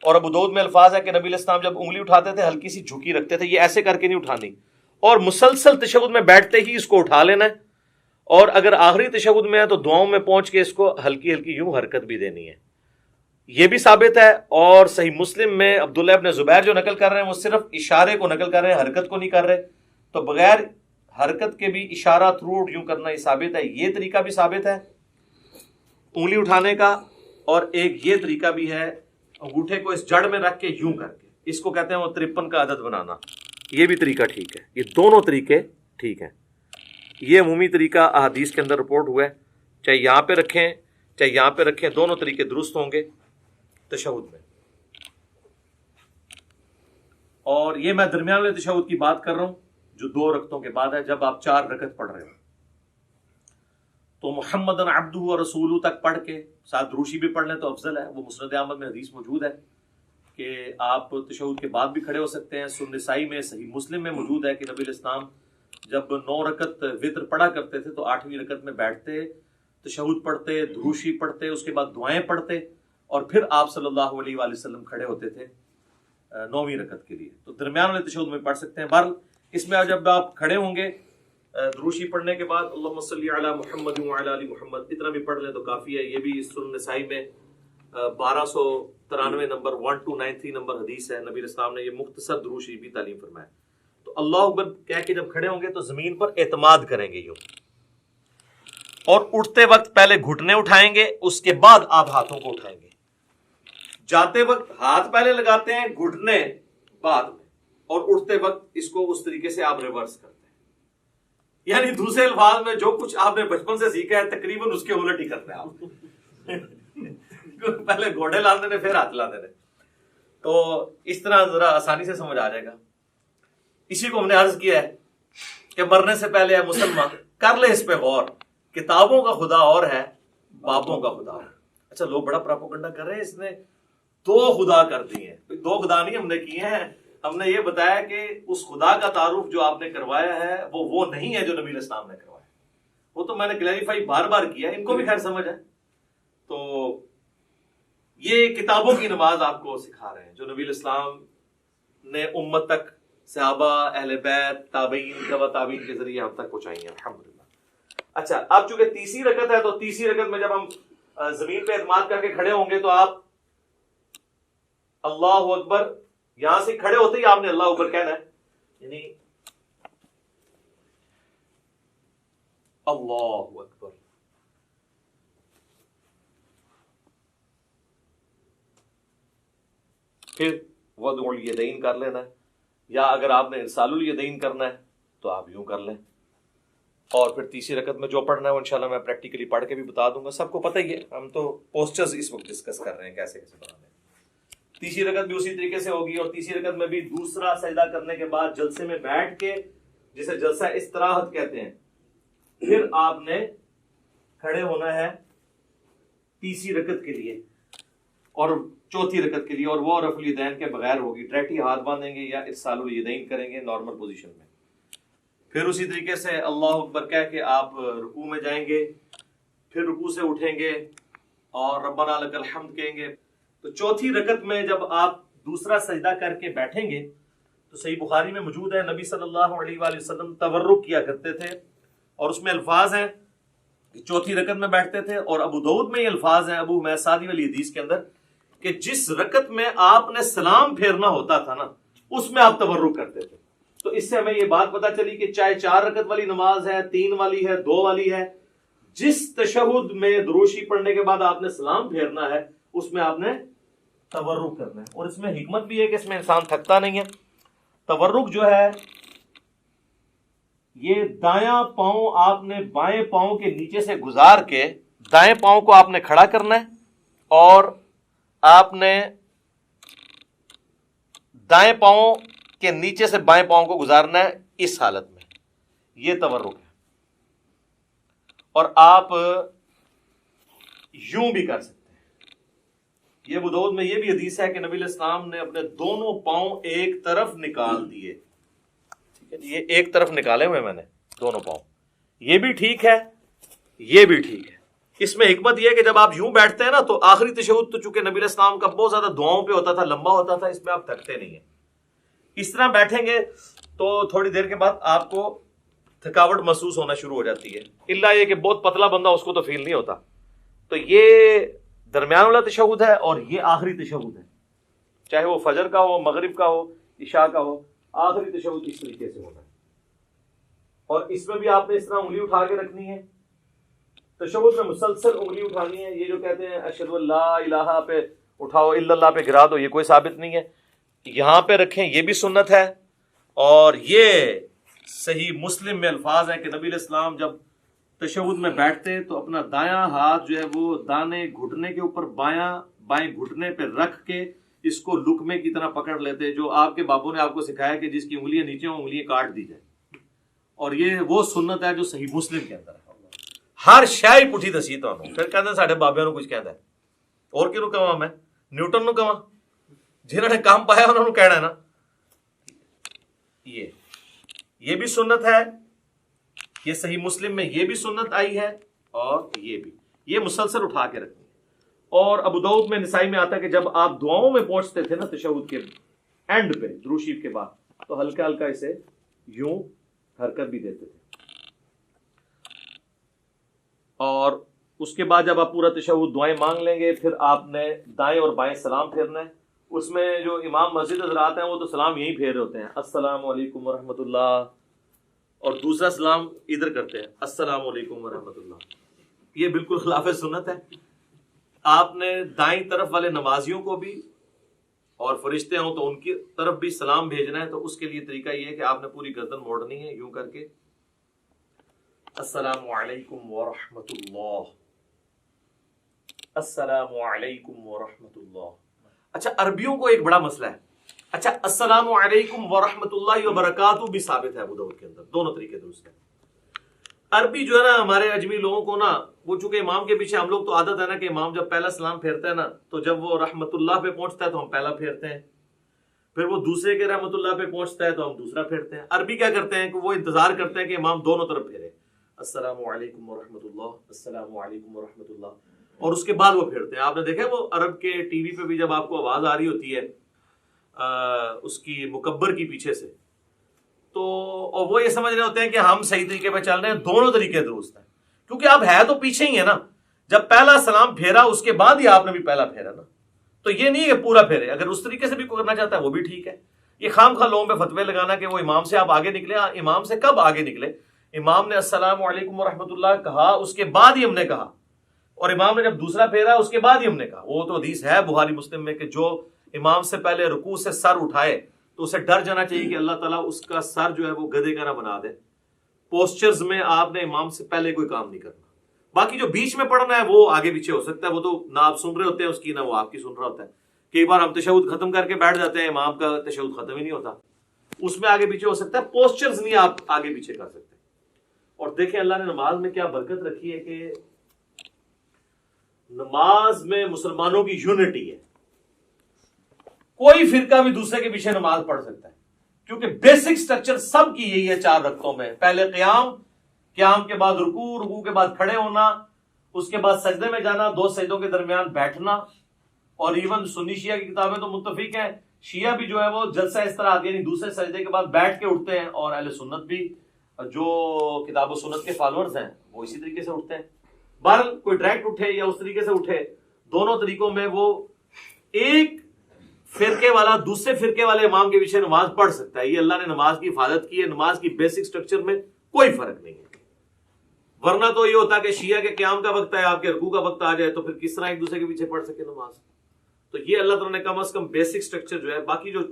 اور ابو داؤد میں الفاظ ہے کہ نبی علیہ السلام جب انگلی اٹھاتے تھے ہلکی سی جھکی رکھتے تھے، یہ ایسے کر کے نہیں اٹھانی. اور مسلسل تشہد میں بیٹھتے ہی اس کو اٹھا لینا ہے. اور اگر آخری تشہد میں ہے تو دعاؤں میں پہنچ کے اس کو ہلکی ہلکی یوں حرکت بھی دینی ہے. یہ بھی ثابت ہے. اور صحیح مسلم میں عبداللہ ابن زبیر جو نقل کر رہے ہیں وہ صرف اشارے کو نقل کر رہے ہیں، حرکت کو نہیں کر رہے. تو بغیر حرکت کے بھی اشارہ تھروٹ یوں کرنا یہ ثابت ہے. یہ طریقہ بھی ثابت ہے انگلی اٹھانے کا. اور ایک یہ طریقہ بھی ہے انگوٹھے کو اس جڑ میں رکھ کے یوں کر کے، اس کو کہتے ہیں وہ 53 کا عدد بنانا. یہ بھی طریقہ ٹھیک ہے. یہ دونوں طریقے ٹھیک ہیں. یہ عمومی طریقہ احادیث کے اندر رپورٹ ہوا ہے، چاہے یہاں پہ رکھیں چاہے یہاں پہ رکھیں، دونوں طریقے درست ہوں گے تشہد میں۔ اور یہ میں درمیان والے تشہد کی بات کر رہا ہوں جو 2 رکعتوں کے بعد ہے، جب آپ 4 رکعت پڑھ رہے ہو تو محمد عبدہ و رسولہ تک پڑھ کے ساتھ دروشی بھی پڑھ لیں تو افضل ہے۔ وہ مسند احمد میں حدیث موجود ہے کہ آپ تشہد کے بعد بھی کھڑے ہو سکتے ہیں۔ سنن نسائی میں، صحیح مسلم میں موجود ہے کہ نبی علیہ السلام جب 9 رکعت وتر پڑھا کرتے تھے تو 8ویں رکعت میں بیٹھتے، تشہد پڑھتے، دروشی پڑھتے، اس کے بعد دعائیں پڑھتے، اور پھر آپ صلی اللہ علیہ وآلہ وسلم کھڑے ہوتے تھے 9ویں رکعت کے لیے۔ تو درمیان والے تشہد میں پڑھ سکتے ہیں۔ بہرحال اس میں جب آپ کھڑے ہوں گے دروشی پڑھنے کے بعد اللہم صلی علی محمد وعلی آل محمد اتنا بھی پڑھ لیں تو کافی ہے۔ یہ بھی سنن نسائی میں 1293 نمبر 1293 نمبر حدیث ہے، نبی اسلام نے یہ مختصر دروشی بھی تعلیم فرمایا۔ تو اللہ اکبر کہہ کے جب کھڑے ہوں گے تو زمین پر اعتماد کریں گے یوں، اور اٹھتے وقت پہلے گھٹنے اٹھائیں گے، اس کے بعد آپ ہاتھوں کو اٹھائیں گے۔ جاتے وقت ہاتھ پہلے لگاتے ہیں، گھٹنے بعد میں، اور اٹھتے وقت اس کو اس طریقے سے آپ ریورس کرتے ہیں۔ یعنی دوسرے الفاظ میں جو کچھ آپ نے بچپن سے سیکھا ہے تقریباً اس کے الٹ ہی کرتے ہیں آپ۔ پہلے گھوڑے لاندے نے پھر ہاتھ لاندے نے، تو اس طرح ذرا آسانی سے سمجھ آ جائے گا۔ اسی کو ہم نے عرض کیا ہے کہ مرنے سے پہلے ہے مسلمان کر لے اس پہ غور، کتابوں کا خدا اور ہے، بابوں کا خدا اور ہے۔ اچھا لوگ بڑا پراپوگنڈا کر رہے ہیں، اس نے 2 خدا کر دیے ہیں۔ 2 خدا نہیں ہم نے کیے ہیں، ہم نے یہ بتایا کہ اس خدا کا تعارف جو آپ نے کروایا ہے وہ نہیں ہے جو نبی علیہ السلام نے کروایا۔ وہ تو میں نے کلیریفائی بار بار کیا، ان کو بھی خیر سمجھ ہے۔ تو یہ کتابوں کی نماز آپ کو سکھا رہے ہیں جو نبی علیہ السلام نے امت تک، صحابہ، اہل بیت، تابعین، تبع تابعین کے ذریعے ہم تک پہنچائی ہیں الحمدللہ۔ اچھا اب چونکہ تیسری رکعت ہے تو تیسری رکعت میں جب ہم زمین پہ اعتماد کر کے کھڑے ہوں گے تو آپ اللہ اکبر، یہاں سے کھڑے ہوتے ہی آپ نے اللہ اکبر کہنا ہے، یعنی اللہ اکبر۔ پھر وضع الیدین کر لینا ہے، یا اگر آپ نے ارسال الیدین کرنا ہے تو آپ یوں کر لیں۔ اور پھر تیسری رکعت میں جو پڑھنا ہے وہ انشاءاللہ میں پریکٹیکلی پڑھ کے بھی بتا دوں گا، سب کو پتہ ہی ہے، ہم تو پوسچرز اس وقت ڈسکس کر رہے ہیں کیسے کیسے بنانے ہیں۔ تیسری رکعت بھی اسی طریقے سے ہوگی، اور تیسری رکعت میں بھی دوسرا سجدہ کرنے کے بعد جلسے میں بیٹھ کے، جسے جلسہ استراحت کہتے ہیں، پھر آپ نے کھڑے ہونا ہے تیسری رکعت کے لیے اور چوتھی رکعت کے لیے، اور وہ رفع الیدین کے بغیر ہوگی، ڈائریکٹ ہاتھ باندھیں گے یا ارسال الیدین کریں گے نارمل پوزیشن میں۔ پھر اسی طریقے سے اللہ اکبر کہہ کے آپ رکوع میں جائیں گے، پھر رکوع سے اٹھیں گے اور ربنا لک الحمد کہیں گے۔ تو چوتھی رکعت میں جب آپ دوسرا سجدہ کر کے بیٹھیں گے تو صحیح بخاری میں موجود ہے نبی صلی اللہ علیہ وآلہ وسلم تورک کیا کرتے تھے، اور اس میں الفاظ ہیں کہ چوتھی رکعت میں بیٹھتے تھے، اور ابو داؤد میں یہ الفاظ ہیں ابو حمید سعدی والی حدیث کے اندر کہ جس رکعت میں آپ نے سلام پھیرنا ہوتا تھا نا اس میں آپ تورک کرتے تھے۔ تو اس سے ہمیں یہ بات پتہ چلی کہ چاہے 4 رکعت والی نماز ہے، 3 والی ہے، 2 والی ہے، جس تشہد میں دروشی پڑھنے کے بعد آپ نے سلام پھیرنا ہے اس میں آپ نے تورک کرنا ہے۔ اور اس میں حکمت بھی ہے کہ اس میں انسان تھکتا نہیں ہے۔ تورک جو ہے یہ دایاں پاؤں آپ نے بائیں پاؤں کے نیچے سے گزار کے دائیں پاؤں کو آپ نے کھڑا کرنا ہے، اور آپ نے دائیں پاؤں کے نیچے سے بائیں پاؤں کو گزارنا ہے اس حالت میں، یہ تورک ہے۔ اور آپ یوں بھی کر سکتے ہیں۔ یہ ابو داؤد میں یہ بھی حدیث ہے کہ نبی علیہ السلام نے اپنے دونوں پاؤں ایک طرف نکال دیے، ٹھیک ہے، یہ ایک طرف نکالے ہوئے میں نے دونوں پاؤں، یہ بھی ٹھیک ہے، یہ بھی ٹھیک ہے۔ اس میں حکمت یہ ہے کہ جب آپ یوں بیٹھتے ہیں نا تو آخری تشہد تو چونکہ نبی علیہ السلام کا بہت زیادہ دعاؤں پہ ہوتا تھا، لمبا ہوتا تھا، اس میں آپ تھکتے نہیں ہیں۔ اس طرح بیٹھیں گے تو تھوڑی دیر کے بعد آپ کو تھکاوٹ محسوس ہونا شروع ہو جاتی ہے، الا یہ کہ بہت پتلا بندہ اس کو تو فیل نہیں ہوتا۔ تو یہ درمیان والا تشہد ہے اور یہ آخری تشہد ہے، چاہے وہ فجر کا ہو، مغرب کا ہو، عشاء کا ہو، آخری تشہد اس طریقے سے ہونا ہے۔ اور اس میں بھی آپ نے اس طرح انگلی اٹھا کے رکھنی ہے، تشہد میں مسلسل انگلی اٹھانی ہے۔ یہ جو کہتے ہیں اشہد ان لا الہ پہ اٹھاؤ، الا اللہ پہ گرا دو، یہ کوئی ثابت نہیں ہے۔ یہاں پہ رکھیں، یہ بھی سنت ہے، اور یہ صحیح مسلم میں الفاظ ہیں کہ نبی علیہ السلام جب تشہد میں بیٹھتے تو اپنا دایاں ہاتھ جو ہے وہ دانے گھٹنے کے اوپر بائیں گھٹنے پہ رکھ کے اس کو لقمے کی طرح پکڑ لیتے، جو آپ کے بابوں نے آپ کو سکھایا کہ جس کی انگلیاں نیچے ہوں انگلیاں کاٹ دی جائے، اور یہ وہ سنت ہے جو صحیح مسلم کے اندر ہے۔ ہر شے پٹھی دسی تانوں، پھر کہندے ساڈے بابیاں نوں کچھ کہندا ہے، اور کینوں کہواں میں نیوٹن نوں کہواں، جنہاں نے کام پایا انہاں نوں کہنا ہے نا۔ یہ بھی سنت ہے، یہ صحیح مسلم میں یہ بھی سنت آئی ہے، اور یہ بھی، یہ مسلسل اٹھا کے رکھنی ہے۔ اور ابو داؤد میں، نسائی میں آتا ہے کہ جب آپ دعاؤں میں پہنچتے تھے نا تشہد کے اینڈ پہ درود شریف کے بعد، تو ہلکا ہلکا اسے یوں حرکت بھی دیتے تھے، اور اس کے بعد جب آپ پورا تشہد دعائیں مانگ لیں گے، پھر آپ نے دائیں اور بائیں سلام پھیرنا ہے۔ اس میں جو امام مسجد حضرات ہیں وہ تو سلام یہی پھیر رہے ہوتے ہیں، السلام علیکم ورحمۃ اللہ، اور دوسرا سلام ادھر کرتے ہیں، السلام علیکم ورحمۃ اللہ۔ یہ بالکل خلاف سنت ہے۔ آپ نے دائیں طرف والے نمازیوں کو بھی، اور فرشتے ہوں تو ان کی طرف بھی سلام بھیجنا ہے، تو اس کے لیے طریقہ یہ ہے کہ آپ نے پوری گردن موڑنی ہے یوں کر کے، السلام علیکم ورحمۃ اللہ، السلام علیکم ورحمۃ اللہ۔ اچھا، عربیوں کو ایک بڑا مسئلہ ہے۔ اچھا، السلام علیکم ورحمۃ اللہ وبرکاتہ بھی ثابت ہے ابو داؤد کے اندر، دونوں طریقے درست ہیں۔ عربی جو ہے نا ہمارے اجمی لوگوں کو نا، وہ چونکہ امام کے پیچھے ہم لوگ تو عادت ہے نا کہ امام جب پہلا سلام پھیرتا ہے نا، تو جب وہ رحمت اللہ پہ پہنچتا ہے تو ہم پہلا پھیرتے ہیں، پھر وہ دوسرے کے رحمت اللہ پہ پہنچتا ہے تو ہم دوسرا پھیرتے ہیں۔ عربی کیا کرتے ہیں کہ وہ انتظار کرتے ہیں کہ امام دونوں طرف پھیرے، السلام علیکم ورحمۃ اللہ، السلام علیکم ورحمۃ اللہ، اور اس کے بعد وہ پھیرتے ہیں۔ آپ نے دیکھا وہ عرب کے ٹی وی پہ بھی جب آپ کو آواز آ رہی ہوتی ہے اس کی مکبر کی پیچھے سے، تو اور وہ یہ سمجھ رہے ہوتے ہیں کہ ہم صحیح طریقے پہ چل رہے ہیں، دونوں طریقے درست ہیں، کیونکہ آپ ہے تو پیچھے ہی ہے نا۔ جب پہلا سلام پھیرا اس کے بعد ہی آپ نے بھی پہلا پھیرا نا، تو یہ نہیں ہے کہ پورا پھیرے، اگر اس طریقے سے بھی کوئی کرنا چاہتا ہے وہ بھی ٹھیک ہے۔ یہ خام خواہ لوگوں پہ فتوے لگانا کہ وہ امام سے آپ آگے نکلے، امام سے کب آگے نکلے؟ امام نے السلام علیکم ورحمۃ اللہ کہا، اس کے بعد ہی ہم نے کہا، اور امام نے جب دوسرا پھیرا اس کے بعد ہی ہم نے کہا۔ وہ تو حدیث ہے بخاری مسلم میں کہ جو امام سے پہلے رکوع سے سر اٹھائے تو اسے ڈر جانا چاہیے کہ اللہ تعالیٰ اس کا سر جو ہے وہ گدھے کا نہ بنا دے۔ پوسچرز میں آپ نے امام سے پہلے کوئی کام نہیں کرنا، باقی جو بیچ میں پڑھنا ہے وہ آگے پیچھے ہو سکتا ہے، وہ تو نہ آپ سن رہے ہوتے ہیں اس کی، نہ وہ آپ کی سن رہا ہوتا ہے۔ کئی بار ہم تشہد ختم کر کے بیٹھ جاتے ہیں، امام کا تشہد ختم ہی نہیں ہوتا، اس میں آگے پیچھے ہو سکتا ہے، پوسچرز نہیں آپ آگے پیچھے کر سکتے۔ اور دیکھیں اللہ نے نماز میں کیا برکت رکھی ہے کہ نماز میں مسلمانوں کی یونٹی ہے، کوئی فرقہ بھی دوسرے کے پیچھے نماز پڑھ سکتا ہے، کیونکہ بیسک سٹرکچر سب کی یہی ہے 4 رکعتوں میں، پہلے قیام کے بعد رکوع، رکوع کے بعد کھڑے ہونا، اس کے بعد سجدے میں جانا، 2 سجدوں کے درمیان بیٹھنا، اور ایون سنی شیعہ کی کتابیں تو متفق ہیں، شیعہ بھی جو ہے وہ جلسہ اس طرح آتی ہے، یعنی دوسرے سجدے کے بعد بیٹھ کے اٹھتے ہیں، اور اہل سنت بھی جو کتاب و سنت کے فالوورز ہیں وہ اسی طریقے سے اٹھتے ہیں۔ بہرحال کوئی ڈائریکٹ اٹھے یا اس طریقے سے اٹھے، دونوں طریقوں میں وہ ایک فرقے والا دوسرے فرقے والے امام کے پیچھے نماز پڑھ سکتا ہے۔ یہ اللہ نے نماز کی حفاظت کی ہے، نماز کی بیسک سٹرکچر میں کوئی فرق نہیں ہے۔ ورنہ تو یہ ہوتا کہ شیعہ کے قیام کا وقت ہے، آپ کے رکوع کا وقت آ جائے، تو پھر کس طرح ایک دوسرے کے پیچھے پڑھ سکے نماز؟ تو یہ اللہ تعالیٰ نے کم از کم بیسک سٹرکچر جو ہے، باقی جو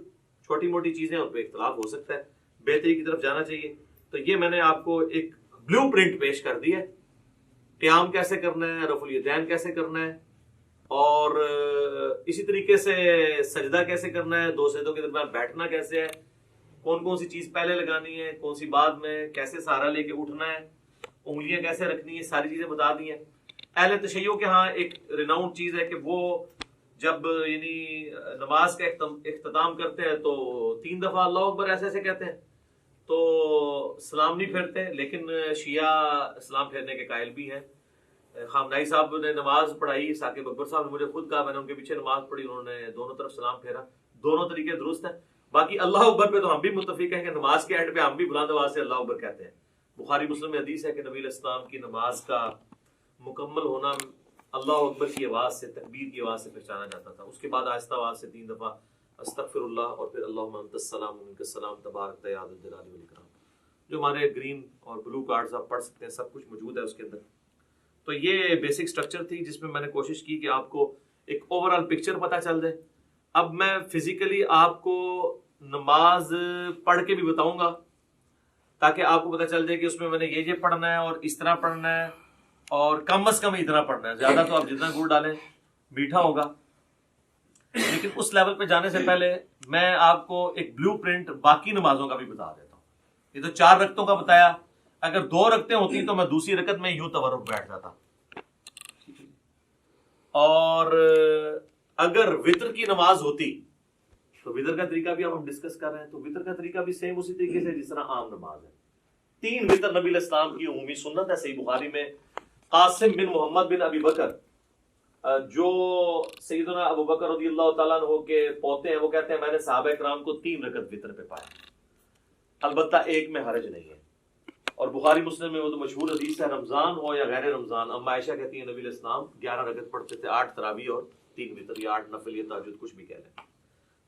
چھوٹی موٹی چیزیں ان پہ اختلاف ہو سکتا ہے، بہتری کی طرف جانا چاہیے۔ تو یہ میں نے آپ کو ایک بلیو پرنٹ پیش کر دی ہے، قیام کیسے کرنا ہے، رفع الیدین کیسے کرنا ہے، اور اسی طریقے سے سجدہ کیسے کرنا ہے، 2 سجدوں کے درمیان بیٹھنا کیسے ہے، کون کون سی چیز پہلے لگانی ہے، کون سی بعد میں، کیسے سہارا لے کے اٹھنا ہے، انگلیاں کیسے رکھنی ہے، ساری چیزیں بتا دی ہیں۔ اہل تشیع کے ہاں ایک ریناؤنڈ چیز ہے کہ وہ جب یعنی نماز کا اختتام کرتے ہیں تو 3 دفعہ اللہ اکبر ایسے ایسے کہتے ہیں، تو سلام نہیں پھیرتے، لیکن شیعہ سلام پھیرنے کے قائل بھی ہیں۔ خامنائی صاحب نے نماز پڑھائی، ثاقب اکبر صاحب نے مجھے خود کہا، میں نے ان کے پیچھے نماز پڑھی، انہوں نے دونوں طرف سلام پھیرا، دونوں طریقے درست ہیں۔ باقی اللہ اکبر پہ تو ہم بھی متفق ہیں کہ نماز کے اینڈ پہ ہم بھی بلند آواز سے اللہ اکبر کہتے ہیں۔ بخاری مسلم میں حدیث ہے کہ نبی علیہ السلام کی نماز کا مکمل ہونا اللہ اکبر کی آواز سے، تکبیر کی آواز سے پہچانا جاتا تھا، اس کے بعد آہستہ آواز سے 3 دفعہ استغفر اللہ، اور پھر اللہم انت السلام منک السلام تبارک یا ذا الجلال والاکرام۔ جو ہمارے گرین اور بلو کارڈز آپ پڑھ سکتے ہیں، سب کچھ موجود ہے اس کے اندر۔ تو یہ بیسک سٹرکچر تھی جس میں نے کوشش کی کہ آپ کو ایک اوور آل پکچر پتہ چل جائے۔ اب میں فزیکلی آپ کو نماز پڑھ کے بھی بتاؤں گا، تاکہ آپ کو پتہ چل جائے کہ اس میں نے یہ پڑھنا ہے اور اس طرح پڑھنا ہے اور کم از کم اتنا پڑھنا ہے. زیادہ تو آپ جتنا گڑ ڈالیں میٹھا ہوگا. لیکن اس لیول پہ جانے سے پہلے میں آپ کو ایک بلو پرنٹ باقی نمازوں کا بھی بتا دیتا ہوں. یہ تو 4 رکعتوں کا بتایا, اگر 2 رکعتیں ہوتی تو میں دوسری رکعت میں یوں تورک بیٹھ جاتا. اور اگر وطر کی نماز ہوتی تو وطر کا طریقہ بھی ہم ڈسکس کر رہے ہیں, تو وطر کا طریقہ بھی سیم اسی طریقے سے جس طرح عام نماز ہے. 3 وطر نبی علیہ السلام کی عمومی سنت ہے. صحیح بخاری میں قاسم بن محمد بن ابی بکر جو سیدنا ابو بکر رضی اللہ تعالیٰ عنہ کے پوتے ہیں, وہ کہتے ہیں میں نے صحابہ کرام کو 3 رکعت وطر پہ پایا, البتہ ایک میں حرج نہیں ہے. اور بخاری مسلم میں وہ تو مشہور حدیث ہے, رمضان ہو یا غیر رمضان, اما عائشہ کہتی ہیں نبی علیہ السلام 11 رکعت پڑھتے تھے, 8 تراویح اور 3 وطر, یا 8 نفل یا تہجد, کچھ بھی کہہ لیں.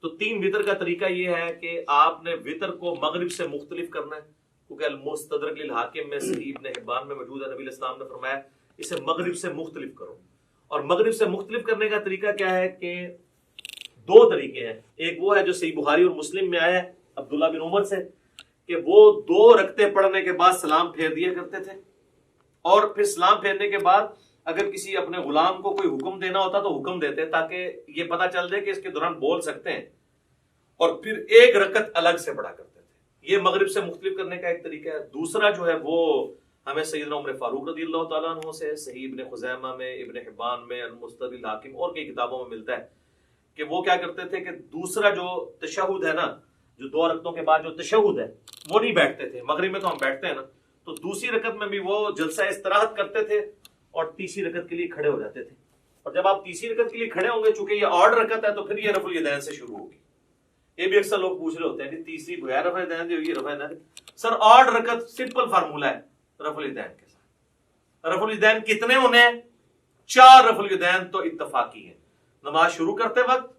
تو 3 وطر کا طریقہ یہ ہے کہ آپ نے وطر کو مغرب سے مختلف کرنا ہے, کیونکہ المستدرک للحاکم میں صحیح ابن حبان میں موجود ہے, نبی علیہ السلام نے فرمایا اسے مغرب سے مختلف کرو. اور مغرب سے مختلف کرنے کا طریقہ کیا ہے کہ 2 طریقے ہیں. ایک وہ ہے جو صحیح بخاری اور مسلم میں آیا ہے عبداللہ بن عمر سے, کہ وہ 2 رکعتیں پڑھنے کے بعد سلام پھیر دیا کرتے تھے, اور پھر سلام پھیرنے کے بعد اگر کسی اپنے غلام کو کوئی حکم دینا ہوتا تو حکم دیتے تاکہ یہ پتہ چل جائے کہ اس کے دوران بول سکتے ہیں, اور پھر 1 رکعت الگ سے پڑھا کرتے تھے. یہ مغرب سے مختلف کرنے کا ایک طریقہ ہے. دوسرا جو ہے وہ ہمیں سیدنا عمر فاروق رضی اللہ تعالیٰ عنہ سے صحیح ابن خزیمہ میں, ابن حبان میں, المستدرک للحاکم اور کئی کتابوں میں ملتا ہے کہ وہ کیا کرتے تھے کہ دوسرا جو تشہد ہے نا, جو 2 رکعتوں کے بعد جو تشہد ہے وہ نہیں بیٹھتے تھے. مغرب میں تو ہم بیٹھتے ہیں نا, تو دوسری رکعت میں بھی وہ جلسہ استراحت کرتے تھے اور تیسری رکعت کے لیے کھڑے ہو جاتے تھے. اور جب آپ تیسری رکعت کے لیے کھڑے ہوں گے, چونکہ یہ آڈ رکعت ہے, تو پھر یہ رفع الیدین سے شروع ہوگی. یہ بھی اکثر لوگ پوچھ رہے ہوتے ہیں کہ تیسری بغیر رفع الیدین دی ہوگی, رفع الیدین. سر آڈ رکعت سمپل فارمولہ ہے رفع الیدین کے ساتھ. رفع الیدین کتنے ہونے ہیں؟ 4 رفع الیدین تو اتفاقی ہیں. نماز شروع کرتے وقت,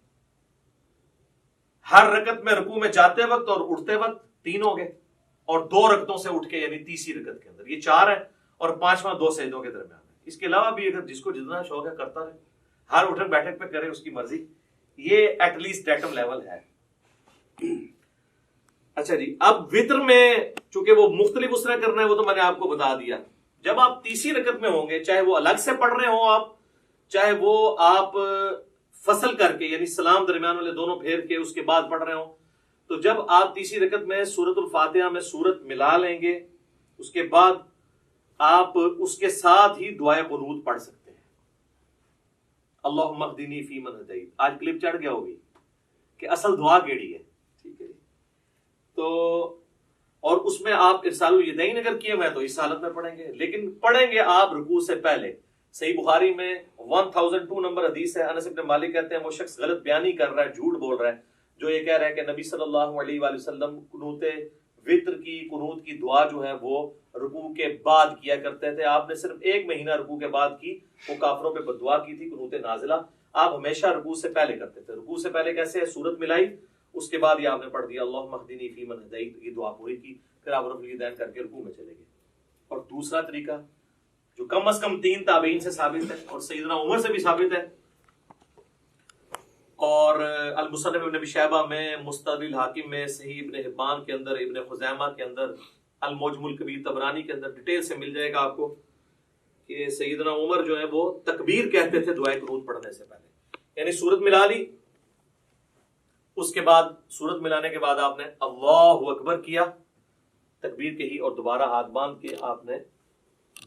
ہر رکعت میں رکوع میں جاتے وقت اور اٹھتے وقت 3 ہو گئے, اور 2 رکعتوں سے اٹھ کے یعنی تیسری رکعت کے اندر یہ 4 ہے, اور 5واں 2 سجدوں کے درمیان ہے. اس کے علاوہ بھی اگر جس کو جتنا شوق ہے کرتا رہے, ہر اٹھک بیٹھک پہ کرے, اس کی مرضی. یہ ایٹ لیسٹ ڈیٹم لیول ہے. اچھا جی, اب وطر میں چونکہ وہ مختلف اس طرح کرنا ہے, وہ تو میں نے آپ کو بتا دیا. جب آپ تیسری رکعت میں ہوں گے, چاہے وہ الگ سے پڑھ رہے ہوں آپ, چاہے وہ آپ فصل کر کے یعنی سلام درمیان والے دونوں پھیر کے اس کے بعد پڑھ رہے ہوں, تو جب آپ تیسری رکعت میں سورۃ الفاتحہ میں سورت ملا لیں گے, اس کے بعد آپ اس کے ساتھ ہی دعائے قنوت پڑھ سکتے ہیں. اللہم اہدنی فیمن ہدیت. آج کلپ چڑھ گیا ہوگی کہ اصل دعا کیڑی ہے, ٹھیک ہے جی. تو اور اس میں آپ ارسال الیدین اگر کیے ہوئے تو اس حالت میں پڑھیں گے, لیکن پڑھیں گے آپ رکوع سے پہلے. صحیح بخاری میں 1002 نمبر حدیث ہے, انس بن مالک کہتے ہیں وہ شخص غلط بیانی کر رہا ہے, جھوٹ بول رہا ہے, جو یہ کہہ رہا ہے کہ نبی صلی اللہ علیہ وآلہ وسلم قنوت وطر کی قنوت کی دعا جو ہے وہ رکوع کے بعد کیا کرتے تھے. آپ نے صرف 1 مہینہ رکوع کے بعد کی, وہ کافروں پہ بد دعا کی تھی, قنوت نازلہ. آپ ہمیشہ رکوع سے پہلے کرتے تھے. رکوع سے پہلے کیسے ہے, سورت ملائی, اس کے بعد یہ آپ نے پڑھ دیا اللہم اہدنی فیمن ہدیت, یہ دعا پوری کی, پھر آپ رفع الیدین کر کے رکوع میں چلے گئے. اور دوسرا طریقہ جو کم از کم 3 تابعین سے ثابت ہے اور سیدنا عمر سے بھی ثابت ہے, اور المصنف ابن ابی شیبہ میں, مستدرک الحاکم میں, صحیح ابن حبان کے اندر, ابن خزیمہ کے اندر, المعجم الکبیر طبرانی کے اندر ڈیٹیل سے مل جائے گا آپ کو کہ سیدنا عمر جو ہے وہ تکبیر کہتے تھے دعائے قنوت پڑھنے سے پہلے. یعنی سورت ملا لی, اس کے بعد سورت ملانے کے بعد آپ نے اللہ اکبر کیا, تکبیر کہی, اور دوبارہ ہاتھ باندھ کے آپ نے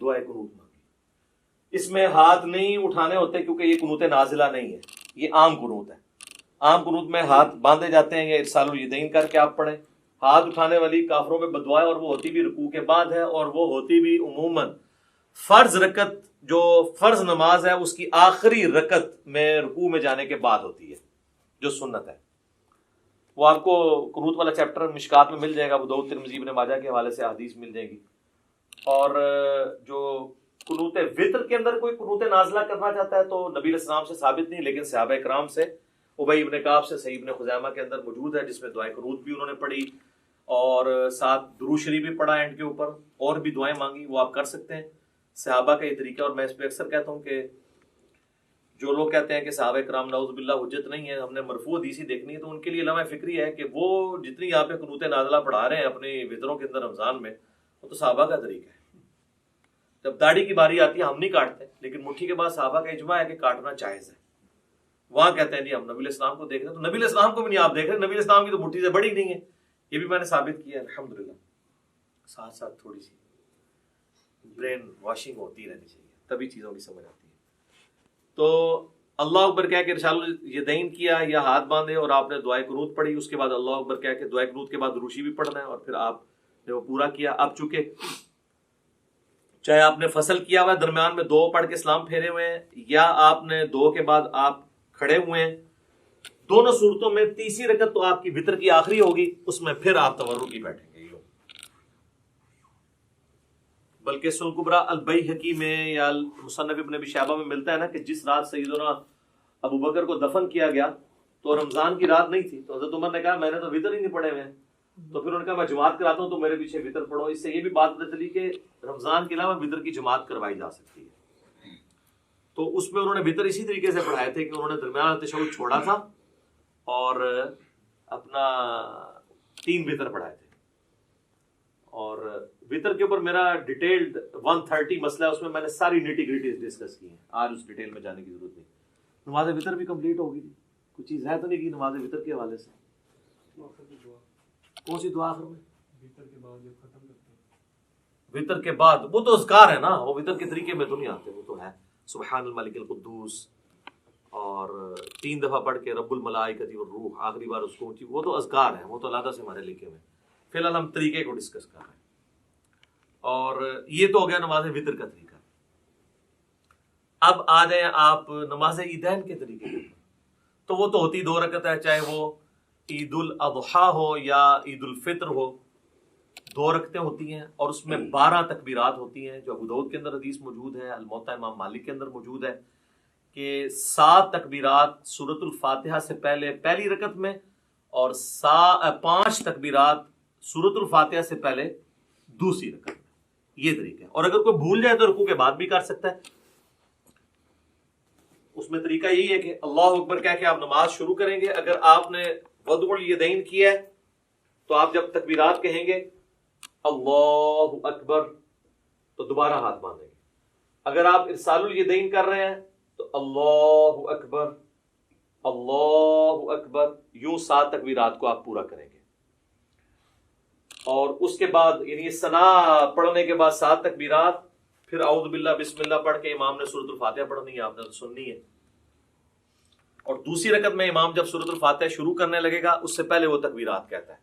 دعائے قنوت مانگی. اس میں ہاتھ نہیں اٹھانے ہوتے کیونکہ یہ قنوت نازلہ نہیں ہے, یہ عام قنوت ہے. عام قنوت میں ہاتھ باندھے جاتے ہیں, یا ارسال الیدین کر کے آپ پڑھیں. ہاتھ اٹھانے والی کافروں میں بد دعا ہے, اور وہ ہوتی بھی رکوع کے بعد ہے, اور وہ ہوتی بھی عموماً فرض رکعت جو فرض نماز ہے اس کی آخری رکعت میں رکوع میں جانے کے بعد ہوتی ہے, جو سنت ہے. وہ آپ کو قنوت والا چیپٹر مشکات میں مل جائے گا, ابو داؤد ترمذی ابن ماجہ کے حوالے سے حدیث مل جائے گی. اور جو قنوت وطر کے اندر کوئی قنوت نازلہ کرنا چاہتا ہے تو نبی علیہ السلام سے ثابت نہیں, لیکن صحابہ کرام سے, ابی ابن کعب سے صحیح ابن خزیمہ کے اندر موجود ہے, جس میں دعائے قنوت بھی انہوں نے پڑھی اور ساتھ درود شریف بھی پڑھا اینڈ کے اوپر, اور بھی دعائیں مانگی, وہ آپ کر سکتے ہیں. صحابہ کا یہ طریقہ, اور میں اس پہ اکثر کہتا ہوں کہ جو لوگ کہتے ہیں کہ صحابہ کرام نعوذ باللہ حجت نہیں ہے، ہم نے مرفوع حدیثی دیکھنی ہے، تو ان کے لیے لمحہ فکری ہے کہ وہ جتنی یہاں پہ قنوت نازلہ پڑھا رہے ہیں اپنے وطروں کے اندر رمضان میں، وہ تو صحابہ کا طریقہ ہے۔ جب داڑھی کی باری آتی ہے ہم نہیں کاٹتے، لیکن مٹھی کے بعد صحابہ کا اجماع ہے کہ کاٹنا جائز ہے۔ وہاں کہتے ہیں جی ہم نبی علیہ السلام کو دیکھ رہے ہیں، تو نبی علیہ السلام کو بھی نہیں آپ دیکھ رہے، نبی علیہ السلام کی تو مٹھی سے بڑی نہیں ہے، یہ بھی میں نے ثابت کیا ہے الحمدللہ۔ ساتھ ساتھ تھوڑی سی برین واشنگ ہوتی رہنی چاہیے، تبھی چیزوں کی سمجھ آتی ہے۔ تو اللہ اکبر کہہ کے ارسال الیدین کیا یا ہاتھ باندھے اور آپ نے دعائے قنوت پڑھی، اس کے بعد اللہ اکبر کہہ کے دعائے قنوت کے بعد روشی بھی پڑھنا ہے، اور پھر آپ نے وہ پورا کیا۔ اب چونکہ چاہے آپ نے فصل کیا ہوا ہے، درمیان میں 2 پڑھ کے سلام پھیرے ہوئے ہیں، یا آپ نے 2 کے بعد آپ کھڑے ہوئے ہیں، دونوں صورتوں میں تیسری رکعت تو آپ کی وتر کی آخری ہوگی، اس میں پھر آپ تورکی بیٹھیں گے۔ بلکہ سنن کبریٰ البیہقی میں یا مصنف ابن ابی شیبہ میں ملتا ہے نا کہ جس رات سیدنا ابو بکر کو دفن کیا گیا تو رمضان کی رات نہیں تھی، تو حضرت عمر نے کہا میں نے تو وتر ہی نہیں پڑھے ہوئے ہیں، تو پھر انہوں نے کہا میں جماعت کراتا ہوں تو میرے پیچھے وتر پڑھو۔ اس سے یہ بھی بات پتہ چلی کہ رمضان کے علاوہ وتر کی جماعت کروائی جا سکتی ہے۔ تو اس میں انہوں نے وتر اسی طریقے سے پڑھائے تھے کہ انہوں نے درمیان تشہد چھوڑا تھا اور اپنا 3 وتر پڑھائے تھے۔ اور وتر کے اوپر میرا ڈیٹیلڈ 130 مسئلہ ہے، اس میں میں نے ساری نیٹی گریٹیز ڈسکس کی ہیں، آج اس ڈیٹیل میں جانے کی ضرورت نہیں۔ نماز وتر بھی کمپلیٹ ہوگی، کوئی چیز ہے تو نہیں کی نماز وتر کے حوالے سے؟ کون سی دعا آخر میں؟ وتر کے بعد جب ختم کرتے ہیں، وتر کے بعد وہ تو اذکار ہے نا، وہ وتر کے طریقے میں تو نہیں آتے، وہ تو ہے سبحان الملک القدوس اور 3 دفعہ پڑھ کے رب الملائکۃ والروح، آخری بار اس کو اونچی، وہ تو اذکار ہیں، وہ تو علیحدہ سے ہمارے لکھے ہوئے ہیں۔ فی الحال ہم طریقے کو ڈسکس کر رہے ہیں، اور یہ تو ہو گیا نماز وتر کا طریقہ۔ اب آ جائیں آپ نماز عیدین کے طریقے کے اوپر، تو وہ تو ہوتی 2 رکعت ہے، چاہے وہ عید الاضحیٰ ہو یا عید الفطر ہو، 2 رکعتیں ہوتی ہیں، اور اس میں 12 تکبیرات ہوتی ہیں، جو ابو داؤد کے اندر حدیث موجود ہے، الموطا امام مالک کے اندر موجود ہے کہ 7 تکبیرات سورۃ الفاتحہ سے پہلے پہلی رکعت میں، اور 5 تکبیرات سورۃ الفاتحہ سے پہلے دوسری رکعت میں۔ یہ طریقہ ہے، اور اگر کوئی بھول جائے تو رکوع کے بعد بھی کر سکتا ہے۔ اس میں طریقہ یہی ہے کہ اللہ اکبر کہہ کے آپ نماز شروع کریں گے۔ اگر آپ نے وضع الیدین کیا ہے تو آپ جب تکبیرات کہیں گے اللہ اکبر تو دوبارہ ہاتھ باندھیں گے۔ اگر آپ ارسال الیدین کر رہے ہیں تو اللہ اکبر اللہ اکبر، یوں 7 تکبیرات کو آپ پورا کریں گے، اور اس کے بعد یعنی ثنا پڑھنے کے بعد 7 تکبیرات، پھر اعوذ باللہ بسم اللہ پڑھ کے امام نے سورۃ الفاتحہ پڑھنی ہے، آپ نے سننی ہے۔ اور دوسری رکعت میں امام جب سورۃ الفاتحہ شروع کرنے لگے گا اس سے پہلے وہ تکبیرات کہتا ہے۔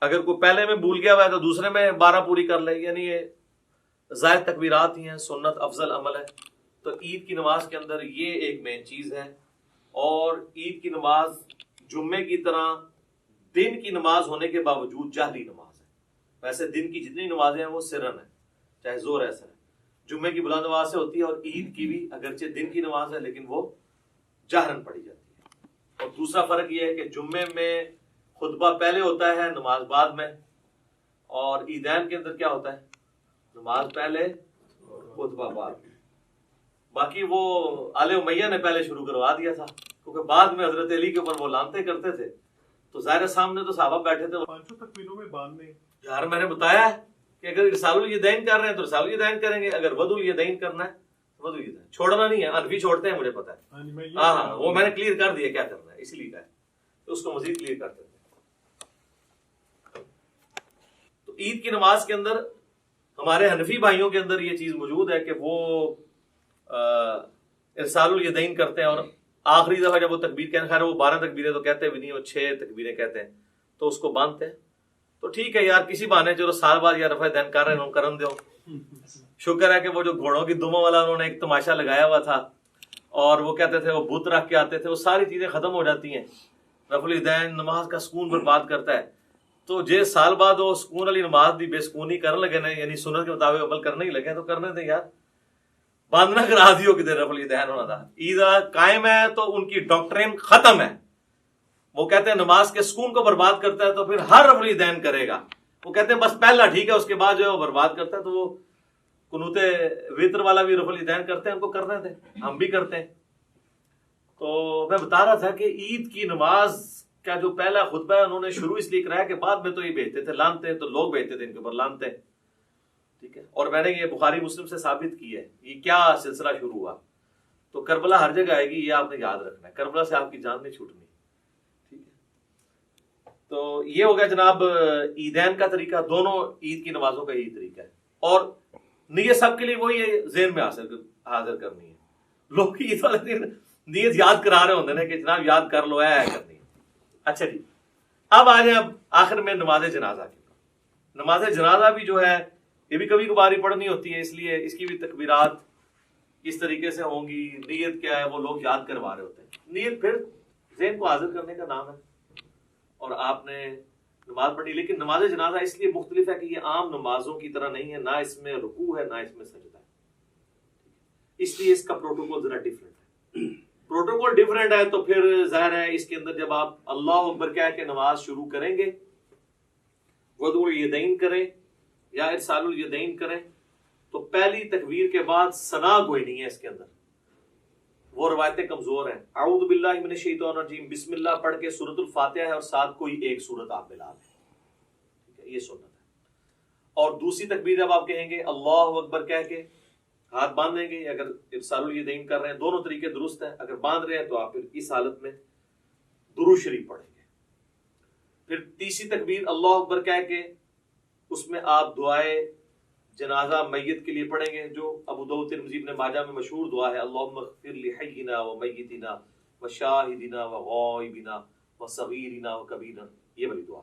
اگر کوئی پہلے میں بھول گیا ہوا ہے تو دوسرے میں 12 پوری کر لے، یعنی یہ زائد تکبیرات ہی ہیں، سنت افضل عمل ہے۔ تو عید کی نماز کے اندر یہ ایک مین چیز ہے، اور عید کی نماز جمعے کی طرح دن کی نماز ہونے کے باوجود جہری نماز ہے۔ ویسے دن کی جتنی نمازیں ہیں وہ سرن ہے، چاہے زور ایسا ہے، جمعے کی بلند آواز سے ہوتی ہے، اور عید کی بھی اگرچہ دن کی نماز ہے لیکن وہ جہرن پڑھی جاتی ہے۔ اور دوسرا فرق یہ ہے کہ جمعے میں خطبہ پہلے ہوتا ہے، نماز بعد میں، اور عیدین کے اندر کیا ہوتا ہے؟ نماز پہلے خطبہ بعد۔ باقی وہ آل امیہ نے پہلے شروع کروا دیا تھا، کیونکہ بعد میں حضرت علی کے اوپر وہ لانتے کرتے تھے، تو ظاہر سامنے تو صحابہ بیٹھے تھے۔ 500 تکبیروں میں باندھنے یار میں نے بتایا ہے کہ اگر ارسال الیدین کر رہے ہیں تو ارسال الیدین کریں گے، اگر وضع الیدین کرنا ہے تو وضع الیدین، چھوڑنا نہیں ہے۔ حنفی چھوڑتے ہیں، مجھے پتا ہے، ہاں وہ میں نے کلیئر کر دیا کیا کرنا ہے، اسی لیے کہا ہے تو اس کو مزید کلیئر کرتے تھے۔ تو عید کی نماز کے اندر ہمارے حنفی بھائیوں کے اندر یہ چیز موجود ہے کہ وہ ارسال الیدین کرتے ہیں، اور آخری دفعہ جب وہ تکبیر کہتے ہیں، خیر وہ 12 تکبیریں تو کہتے بھی نہیں، وہ 6 تکبیریں کہتے ہیں، تو اس کو باندھتے ہیں۔ تو ٹھیک ہے یار، کسی بہانے چلو سال بعد یا رفع دین کر رہے ہیں، کرن دو۔ شکر ہے کہ وہ جو گھوڑوں کی دموں والا انہوں نے ایک تماشا لگایا ہوا تھا، اور وہ کہتے تھے وہ بت رکھ کے آتے تھے، وہ ساری چیزیں ختم ہو جاتی ہیں۔ رفع الیدین نماز کا سکون برباد کرتا ہے، تو جے سال بعد وہ سکون والی نماز دی بے سکونی کرنے لگے نا، یعنی سنت کے مطابق عمل کرنے ہی لگے، تو کرنے دیں یار، باندھنا کرا دیو کہ رفع الیدین ہونا تھا۔ عید قائم ہے تو ان کی ڈاکٹرین ختم ہے، وہ کہتے ہیں نماز کے سکون کو برباد کرتا ہے تو پھر ہر رفع الیدین کرے گا۔ وہ کہتے ہیں بس پہلا ٹھیک ہے، اس کے بعد جو ہے وہ برباد کرتا ہے۔ تو وہ قنوت وتر والا بھی رفع الیدین کرتے ہیں، ان کو کرنے دیں، ہم بھی کرتے ہیں، تو میں بتا رہا تھا کہ عید کی نماز کا جو پہلا خطبہ ہے انہوں نے شروع اس لیے کرایا کہ بعد میں تو یہ بھیجتے تھے لانتے، تو لوگ بھیجتے تھے ان کے اوپر لانتے، ٹھیک ہے، اور میں نے یہ بخاری مسلم سے ثابت کی ہے یہ کیا سلسلہ شروع ہوا. تو کربلا ہر جگہ آئے گی، یہ آپ نے یاد رکھنا ہے، کربلا سے آپ کی جان نہیں چھوٹنی، ٹھیک ہے. تو یہ ہو گیا جناب عیدین کا طریقہ، دونوں عید کی نمازوں کا یہی طریقہ ہے. اور نیت سب کے لیے وہی ہے، ذہن میں حاضر کرنی ہے. لوگ عید والے دن نیت یاد کرا رہے ہوتے ہیں کہ جناب یاد کر لو ہے کرنی ہے. اچھا جی، اب آ جائیں اب آخر میں نماز جنازہ کی. نماز جنازہ بھی جو ہے یہ بھی کبھی کبھار پڑھنی ہوتی ہے، اس لیے اس کی بھی تکبیرات اس طریقے سے ہوں گی. نیت کیا ہے وہ لوگ یاد کروا رہے ہوتے ہیں. نیت پھر ذہن کو حاضر کرنے کا نام ہے اور آپ نے نماز پڑھی. لیکن نماز جنازہ اس لیے مختلف ہے کہ یہ عام نمازوں کی طرح نہیں ہے، نہ اس میں رکوع ہے نہ اس میں سجدہ ہے، اس لیے اس کا پروٹوکول ذرا ڈیفرنٹ ہے. پروٹوکول ڈیفرنٹ ہے تو پھر ظاہر ہے اس کے اندر جب آپ اللہ اکبر کہہ کے نماز شروع کریں گے، وضو الیدین کریں یا ارسال الیدین کریں، تو پہلی تکبیر کے بعد ثنا گوئی نہیں ہے اس کے اندر. وہ روایتیں کمزور ہیں. اعوذ باللہ من الشیطان الرجیم، بسم اللہ پڑھ کے سورۃ الفاتحہ ہے اور ساتھ کوئی ایک سورت آپ ملا لیں، یہ سنت ہے. اور دوسری تکبیر جب آپ کہیں گے اللہ اکبر کہہ کے ہاتھ باندھ لیں گے. اگر ارسال الیدین کر رہے ہیں دونوں طریقے درست ہیں، اگر باندھ رہے ہیں تو آپ پھر اس حالت میں درود شریف پڑھیں گے. پھر تیسری تکبیر اللہ اکبر کہہ کے اس میں آپ دعائے جنازہ میت کے لیے پڑھیں گے، جو ابو داؤد ترمذی ابن ماجہ میں مشہور دعا ہے، اللہم اغفر لحینا ومیتنا وشاہدنا وغائبنا وصغیرنا وکبیرنا، یہ والی دعا.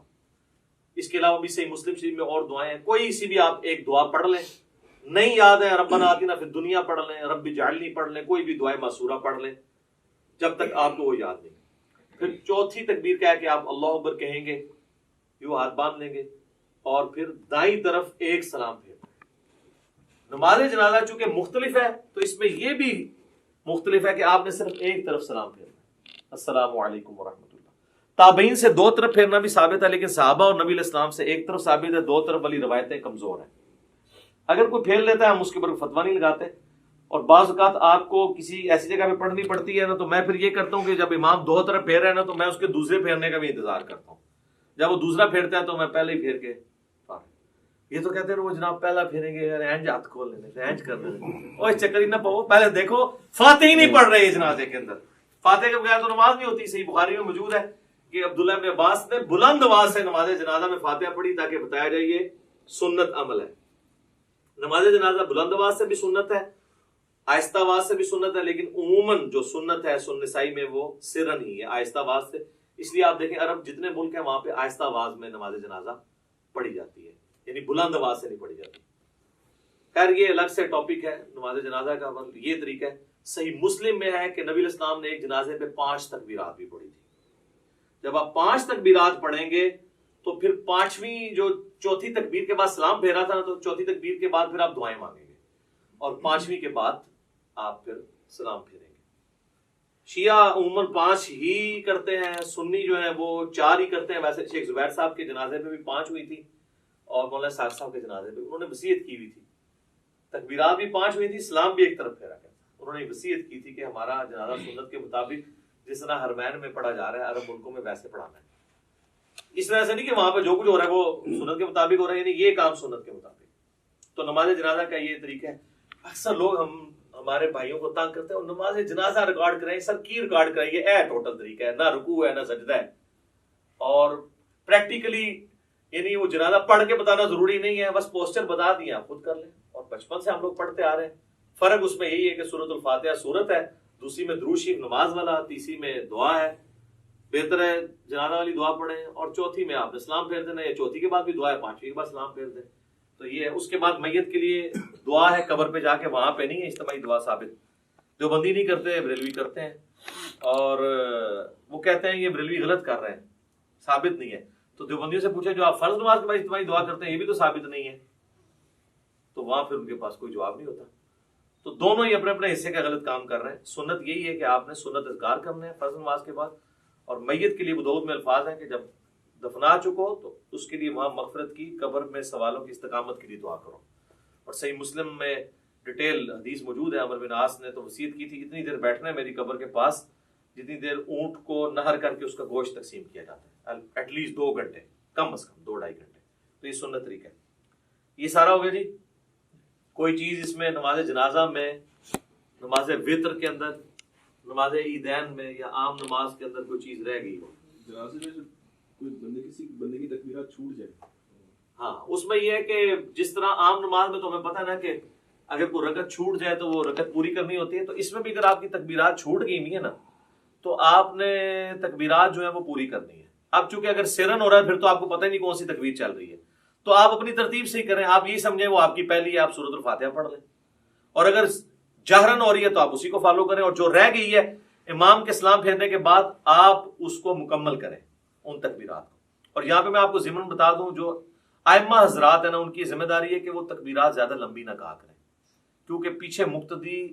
اس کے علاوہ بھی صحیح مسلم شریف میں اور دعائیں ہیں، کوئی سی بھی آپ ایک دعا پڑھ لیں. نہیں یاد ہے ربنا آتنا فی الدنیا پڑھ لیں، رب اجعلنی پڑھ لیں، کوئی بھی دعائے معصورہ پڑھ لیں جب تک آپ کو وہ یاد نہیں. پھر چوتھی تکبیر کہہ کے آپ اللہ اکبر کہیں گے، یوں ہاتھ باندھ لیں گے اور پھر دائیں طرف ایک سلام پھیر. نماز جنازہ چونکہ مختلف ہے تو اس میں یہ بھی مختلف ہے کہ آپ نے صرف ایک طرف سلام پھیرنا، السلام علیکم ورحمۃ اللہ. تابعین سے دو طرف پھیرنا بھی ثابت ہے، لیکن صحابہ اور نبی علیہ السلام سے ایک طرف ثابت ہے. دو طرف والی روایتیں کمزور ہیں. اگر کوئی پھیر لیتا ہے ہم اس کے اوپر فتویٰ نہیں لگاتے. اور بعض اوقات آپ کو کسی ایسی جگہ پہ پڑھنی پڑتی ہے نا، تو میں پھر یہ کرتا ہوں کہ جب امام دو طرف پھیر رہے ہیں نا تو میں اس کے دوسرے پھیرنے کا بھی انتظار کرتا ہوں. جب وہ دوسرا پھیرتا ہے تو میں پہلے ہی پھیر کے. یہ تو کہتے ہیں وہ جناب پہلا پھیریں گے، اینج ہاتھ کھول لینے، اینج کر لینے، اور اس چکر ہی نہ پاؤ. پہلے دیکھو فاتحہ ہی نہیں پڑھ رہے جنازے کے اندر. فاتحہ کے بغیر تو نماز نہیں ہوتی. صحیح بخاری میں موجود ہے کہ عبداللہ ابن عباس نے بلند آواز سے نماز جنازہ میں فاتحہ پڑھی تاکہ بتایا جائے یہ سنت عمل ہے. نماز جنازہ بلند آواز سے بھی سنت ہے، آہستہ آواز سے بھی سنت ہے، لیکن عموماً جو سنت ہے سنن نسائی میں وہ سرن ہی ہے، آہستہ آواز سے. اس لیے آپ دیکھیں عرب جتنے ملک ہیں وہاں پہ آہستہ آواز میں نماز جنازہ پڑھی جاتی ہے، یعنی بلند آواز سے نہیں پڑھی جاتی. خیر یہ الگ سے ٹاپک ہے نماز جنازہ کا. یہ طریقہ ہے. صحیح مسلم میں ہے کہ نبی علیہ السلام نے ایک جنازے پہ 5 تکبیرات بھی پڑھی تھی. جب آپ 5 تکبیرات پڑھیں گے تو پھر پانچویں جو چوتھی تکبیر کے بعد سلام پھیرا تھا نا، تو چوتھی تکبیر کے بعد پھر آپ دعائیں مانگیں گے اور پانچویں کے بعد آپ پھر سلام پھیریں گے. شیعہ عموماً 5 ہی کرتے ہیں، سنی جو ہیں وہ 4 ہی کرتے ہیں. ویسے شیخ زبیر صاحب کے جنازے پہ بھی 5 ہوئی تھی اور مولانا ساق صاحب کے جنازے پہ انہوں نے وصیت کی ہوئی تھی، تکبیرات بھی 5 ہوئی تھی، سلام بھی ایک طرف پھیرا گیا. انہوں نے وصیت کی تھی کہ ہمارا جنازہ سنت کے مطابق جس طرح حرمین میں پڑھا جا رہا ہے عرب ملکوں میں ویسے پڑھانا ہے. اس طرح سے نہیں کہ وہاں پہ جو کچھ ہو رہا ہے وہ سنت کے مطابق ہو رہا ہے، یعنی یہ کام سنت کے مطابق. تو نماز جنازہ کا یہ طریقہ ہے. اکثر لوگ ہمارے بھائیوں کو تنگ کرتے ہیں اور نماز جنازہ ریکارڈ کریں، سر کی ریکارڈ کریں، یہ ٹوٹل طریقہ ہے، نہ رکوع ہے نہ سجدہ ہے. اور پریکٹیکلی یعنی وہ جنازہ پڑھ کے بتانا ضروری نہیں ہے، بس پوسچر بتا دیا آپ خود کر لیں. اور بچپن سے ہم لوگ پڑھتے آ رہے ہیں. فرق اس میں یہی ہے کہ سورۃ الفاتحہ سورت ہے، دوسری میں درود شریف نماز والا، تیسری میں دعا ہے. بہتر ہے جنازہ والی دعا پڑھیں اور چوتھی میں آپ نے سلام پھیر دینا، یا چوتھی کے بعد بھی دعا ہے، پانچویں کے بعد سلام پھیر دیں. تو یہ ہے. اس کے بعد میت کے لیے دعا ہے قبر پہ جا کے، وہاں پہ نہیں ہے اجتماعی دعا ثابت. دیوبندی نہیں کرتے، بریلوی کرتے ہیں، اور وہ کہتے ہیں یہ بریلوی غلط کر رہے ہیں، ثابت نہیں ہے. تو دیوبندیوں سے پوچھا جو آپ فرض نماز کے بعد اجتماعی دعا کرتے ہیں یہ بھی تو ثابت نہیں ہے، تو وہاں پھر ان کے پاس کوئی جواب نہیں ہوتا. تو دونوں ہی اپنے اپنے حصے کا غلط کام کر رہے ہیں. سنت یہی ہے کہ آپ نے سنت اذکار کرنے ہیں فرض نماز کے بعد. اور میت کے لیے ابو داؤد میں الفاظ ہیں کہ جب دفنا چکو تو اس کے لیے وہاں مغفرت کی، قبر میں سوالوں کی استقامت کے لیے دعا کرو. اور صحیح مسلم میں ڈیٹیل حدیث موجود ہے. عمر بن عاص نے تو وصیت کی تھی اتنی دیر بیٹھنا ہے میری قبر کے پاس جتنی دیر اونٹ کو نہر کر کے اس کا گوشت تقسیم کیا جاتا ہے، ایٹ لیسٹ 2 گھنٹے، کم از کم 2-2.5 گھنٹے. تو یہ سنت طریقہ ہے. یہ سارا ہو گیا جی. کوئی چیز اس میں نماز جنازہ میں، نماز وطر کے اندر، نماز عیدین میں یا عام نماز کے اندر کوئی چیز رہ گئی ہو؟ جنازے میں کوئی کسی بندے کی تکبیرات چھوٹ جائے، ہاں اس میں یہ ہے کہ جس طرح عام نماز میں تو ہمیں پتہ نا کہ اگر کوئی رکعت چھوٹ جائے تو وہ رکعت پوری کرنی ہوتی ہے، تو اس میں بھی اگر آپ کی تکبیرات چھوٹ گئی ہوئی ہیں نا تو آپ نے تکبیرات جو ہیں وہ پوری کرنی ہے. اب چونکہ اگر سرن ہو رہا ہے پھر تو آپ کو پتہ ہی نہیں کون سی تکبیر چل رہی ہے، تو آپ اپنی ترتیب سے ہی کریں. آپ یہی سمجھیں وہ آپ کی پہلی ہے، آپ سورۃ الفاتحہ پڑھ لیں، اور اگر جہرن ہو رہی ہے تو آپ اسی کو فالو کریں، اور جو رہ گئی ہے امام کے سلام پھیرنے کے بعد آپ اس کو مکمل کریں ان تکبیرات کو. اور یہاں پہ میں آپ کو ضمن بتا دوں، جو ائمہ حضرات ہیں نا ان کی ذمہ داری ہے کہ وہ تکبیرات زیادہ لمبی نہ کہا کریں، کیونکہ پیچھے مقتدی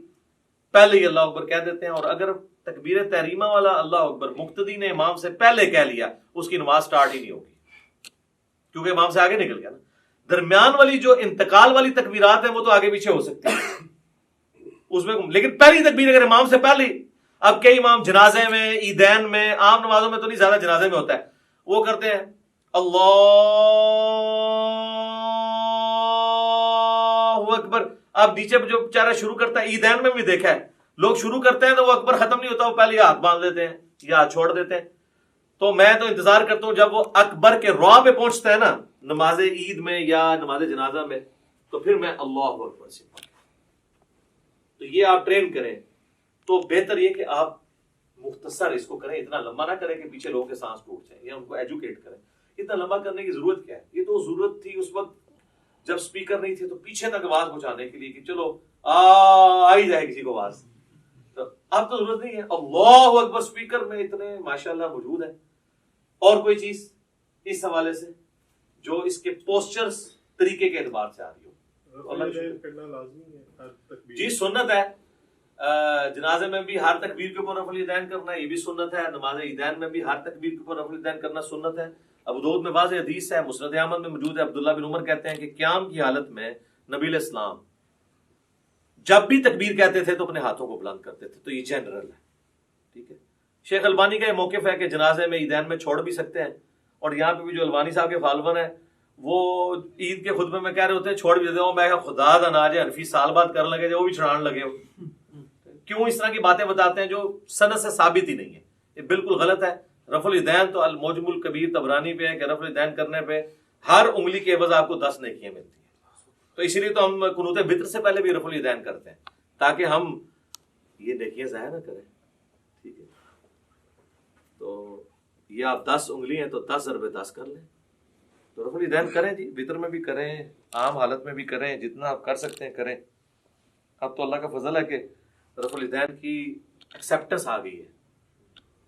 پہلے ہی اللہ اکبر کہہ دیتے ہیں، اور اگر تکبیر تحریمہ والا اللہ اکبر مقتدی نے امام سے پہلے کہہ لیا اس کی نماز سٹارٹ ہی نہیں ہوگی، کیونکہ امام سے آگے نکل گیا نا. درمیان والی جو انتقال والی تکبیرات ہیں وہ تو آگے پیچھے ہو سکتی ہیں اس میں، لیکن پہلی تکبیر اگر امام سے پہلی، اب کئی امام جنازے میں، عیدین میں، عام نمازوں میں تو نہیں، زیادہ جنازے میں ہوتا ہے، وہ کرتے ہیں اللہ اکبر. اب نیچے جو بیچارہ شروع کرتا ہے، عیدین میں بھی دیکھا ہے لوگ شروع کرتے ہیں تو وہ اکبر ختم نہیں ہوتا، وہ پہلے ہاتھ باندھ دیتے ہیں یا ہاتھ چھوڑ دیتے ہیں. تو میں تو انتظار کرتا ہوں جب وہ اکبر کے رع پہ پہنچتا ہے نا نماز عید میں یا نماز جنازہ میں، تو پھر میں اللہ اکبر سے پڑھوں. تو یہ آپ ٹرین کریں تو بہتر یہ کہ آپ مختصر اس کو کریں، اتنا لمبا نہ کریں کہ پیچھے لوگوں کے سانس ٹوٹ جائیں، یا ان کو ایجوکیٹ کریں. اتنا لمبا کرنے کی ضرورت کیا ہے؟ یہ تو ضرورت تھی اس وقت جب سپیکر نہیں تھے تو پیچھے تک آواز پہنچانے کے لیے کہ چلو آ ہی جائے کسی کو آواز. تو اب تو ضرورت نہیں ہے. اللہ اکبر سپیکر میں اتنے ماشاءاللہ موجود ہے. اور کوئی چیز اس حوالے سے جو اس کے پوسچرز طریقے کے اعتبار سے آ رہی ہو؟ جی سنت ہے. جنازے میں بھی ہر تکبیر کے اوپر رفع الیدین کرنا، یہ بھی سنت ہے. نماز عیدین میں بھی ہر تکبیر کے اوپر رفع الیدین کرنا سنت ہے. ابو داؤد میں واضح حدیث ہے، مسند احمد میں موجود ہے. عبداللہ بن عمر کہتے ہیں کہ قیام کی حالت میں نبی علیہ السلام جب بھی تکبیر کہتے تھے تو اپنے ہاتھوں کو بلند کرتے تھے. تو یہ جنرل ہے، ٹھیک ہے. شیخ البانی کا یہ موقف ہے کہ جنازے میں عیدین میں چھوڑ بھی سکتے ہیں، اور یہاں پہ بھی جو البانی صاحب کے فالوور ہیں وہ عید کے خطبے میں کہہ رہے ہوتے ہیں چھوڑ بھی دیتے ہوں. میں خدا دا ناج حنفی سال بعد کرنے لگے جو وہ بھی چھڑان لگے ہو. کیوں اس طرح کی باتیں بتاتے ہیں جو سند سے ثابت ہی نہیں ہے؟ یہ بالکل غلط ہے. رفع الیدین تو المعجم الکبیر طبرانی پہ ہے کہ رفع الیدین کرنے پہ ہر انگلی کے عوض آپ کو 10 نیکیاں ملتی ہیں. تو اسی لیے تو ہم قنوت وتر سے پہلے بھی رفع الیدین کرتے ہیں تاکہ ہم یہ نیکیاں ضائع نہ کریں، ٹھیک ہے. تو یہ آپ 10 انگلی ہیں تو 10 ضرب 10 کر لیں. تو رفع الیدین کریں جی، وتر میں بھی کریں، عام حالت میں بھی کریں، جتنا آپ کر سکتے ہیں کریں. اب تو اللہ کا فضل ہے کہ رفع الیدین کی ایکسیپٹنس آ گئی ہے.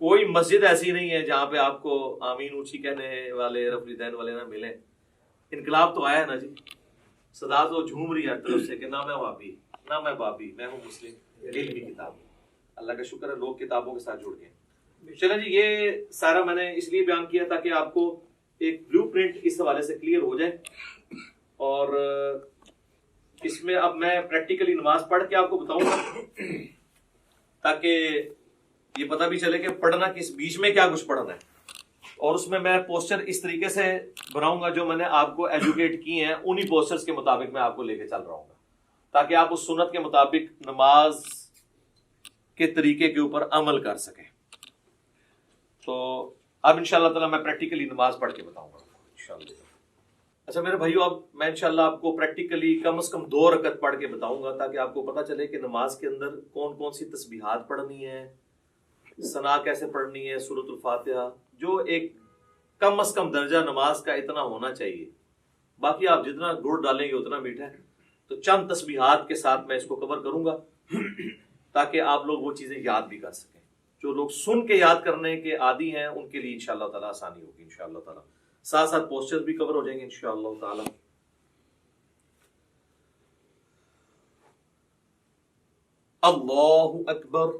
کوئی مسجد ایسی نہیں ہے جہاں پہ آپ کو آمین اونچی کہنے والے رفع الیدین والے نہ ملیں. انقلاب تو آیا ہے نا جی، صدا تو جھوم رہی ہے ہر طرف سے کہ نہ میں وہابی نہ میں بابی، میں ہوں مسلم، علمی کتاب. اللہ کا شکر ہے لوگ کتابوں کے ساتھ جڑ گئے. چلیں جی، یہ سارا میں نے اس لیے بیان کیا تاکہ آپ کو ایک بلو پرنٹ اس حوالے سے کلیئر ہو جائے. اور اس میں اب میں پریکٹیکلی نماز پڑھ کے آپ کو بتاؤں گا تاکہ یہ پتہ بھی چلے کہ پڑھنا کس بیچ میں کیا کچھ پڑھنا ہے. اور اس میں پوسچر اس طریقے سے بناؤں گا جو میں نے آپ کو ایجوکیٹ کی ہیں، انہی پوسچرز کے مطابق میں آپ کو لے کے چل رہا ہوں گا تاکہ آپ اس سنت کے مطابق نماز کے طریقے کے اوپر عمل کر سکیں. تو اب انشاءاللہ تعالی میں پریکٹیکلی نماز پڑھ کے بتاؤں گا انشاءاللہ. اچھا میرے بھائیو، اب میں انشاءاللہ آپ کو پریکٹیکلی کم از کم 2 رکعت پڑھ کے بتاؤں گا تاکہ آپ کو پتہ چلے کہ نماز کے اندر کون کون سی تسبیحات پڑھنی ہے، ثنا کیسے پڑھنی ہے، سورۃ الفاتحہ، جو ایک کم از کم درجہ نماز کا اتنا ہونا چاہیے. باقی آپ جتنا گڑ ڈالیں گے اتنا میٹھا ہے. تو چند تسبیحات کے ساتھ میں اس کو کور کروں گا تاکہ آپ لوگ وہ چیزیں یاد بھی کر سکیں. جو لوگ سن کے یاد کرنے کے عادی ہیں ان کے لیے انشاءاللہ تعالی آسانی ہوگی انشاءاللہ تعالی. ساتھ ساتھ پوسچر بھی کور ہو جائیں گے انشاءاللہ تعالی. اللہ اکبر.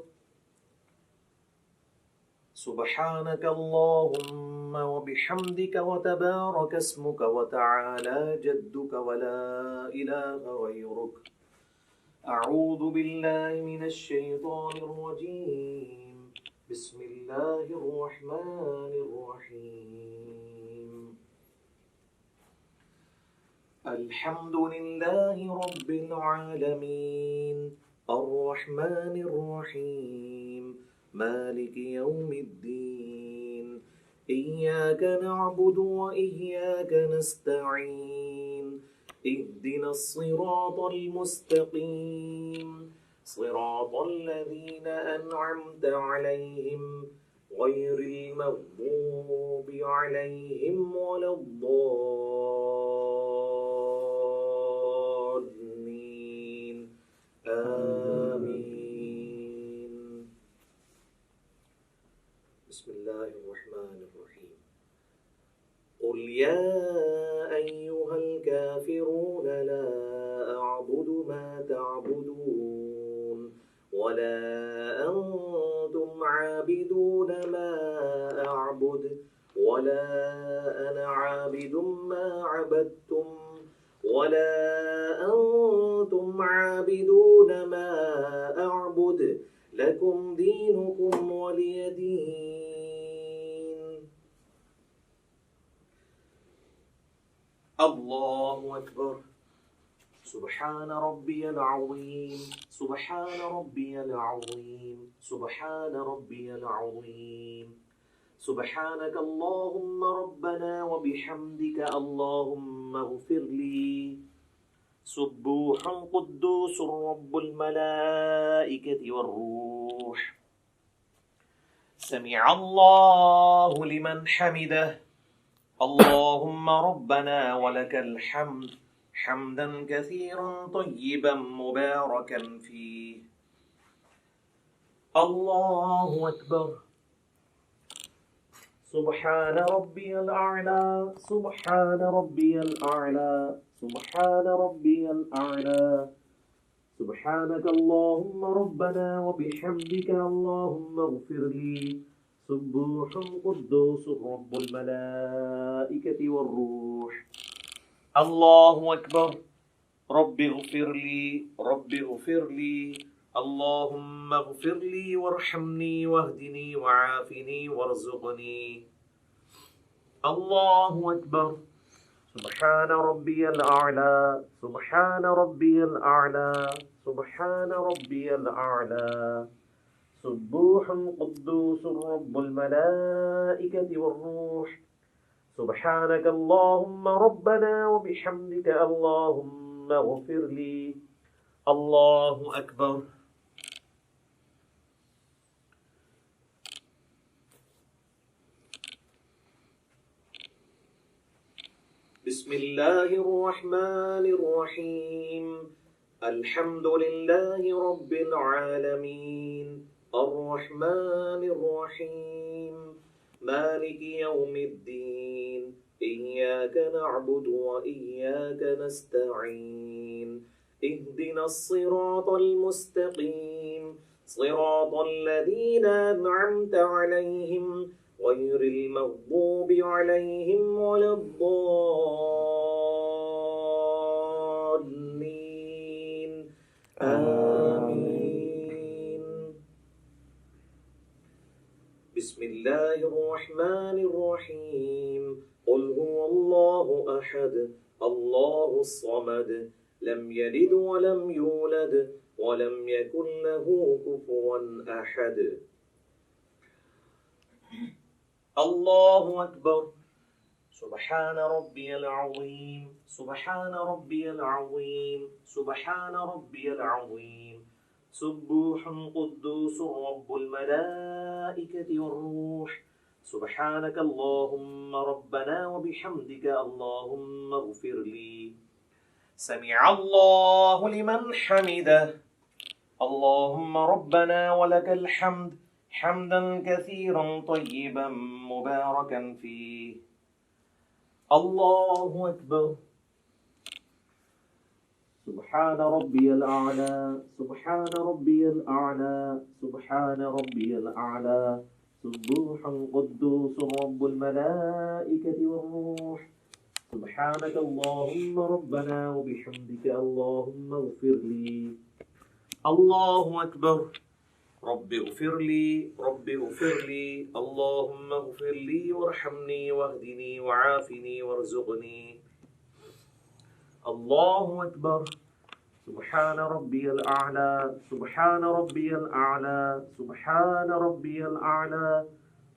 سبحانك اللهم وبحمدك وتبارك اسمك وتعالى جدك ولا إله غيرك. أعوذ بالله من الشيطان الرجيم. بسم الله الرحمن الرحيم الحمد لله رب العالمين الرحمن الرحيم مالك يوم الدين إياك نعبد وإياك نستعين اهدنا الصراط المستقيم صراط الذين أنعمت عليهم غير المغضوب عليهم ولا الضالين آمين بسم الله الرحمن الرحيم قل يا أيها الكافرون لا أعبد ما تعبدون ولا أنتم عابدون ما أعبد ولا أنا عابد ما عبدتم ولا أنتم عابدون ما أعبد لكم دينكم ولي دين الله أكبر سبحان ربي العظيم سبحان ربي العظيم سبحان ربي العظيم سبحانك اللهم ربنا وبحمدك اللهم اغفر لي سبوح قدوس رب الملائكة والروح سمع الله لمن حمده اللهم ربنا ولك الحمد حمدا كثيرا طيبا مباركا فيه الله أكبر سبحان ربي الأعلى سبحان ربي الأعلى سبحان ربي الأعلى سبحانك اللهم ربنا وبحمدك اللهم اغفر لي سبوح قدوس رب الملائكة والروح الله أكبر رب اغفر لي رب اغفر لي اللهم اغفر لي وارحمني واهدني وعافني وارزقني الله أكبر سبحان ربي الأعلى سبحان ربي الأعلى سبحان ربي الأعلى سبوح قدوس رب الملائكة والروح سبحانك اللهم ربنا وبحمدك اللهم اغفر لي الله أكبر بسم الله الرحمن الرحيم الحمد لله رب العالمين الرحمن الرحيم مالك يوم الدين إياك نعبد وإياك نستعين اهدنا الصراط المستقيم صراط الذين أنعمت عليهم غير المغضوب عليهم ولا الضالين آمين بسم الله الرحمن الرحيم قل هو الله أحد الله الصمد لم يلد ولم يولد ولم يكن له كفوا أحد الله أكبر سبحان ربي العظيم سبحان ربي العظيم سبحان ربي العظيم سبوح قدوس رب الملائكة والروح سبحانك اللهم ربنا وبحمدك اللهم اغفر لي سمع الله لمن حمده اللهم ربنا ولك الحمد حمدا كثيرا طيبا مباركا فيه الله أكبر سبحان ربي الأعلى سبحان ربي الأعلى سبحان ربي الأعلى سبوح قدوس رب الملائكة والروح سبحانك اللهم ربنا وبحمدك اللهم اغفر لي الله أكبر رب اغفر لي اللهم اغفر لي وارحمني واهدني وعافني وارزقني. الله أكبر. سبحان ربي الأعلى سبحان ربي الأعلى سبحان ربي الأعلى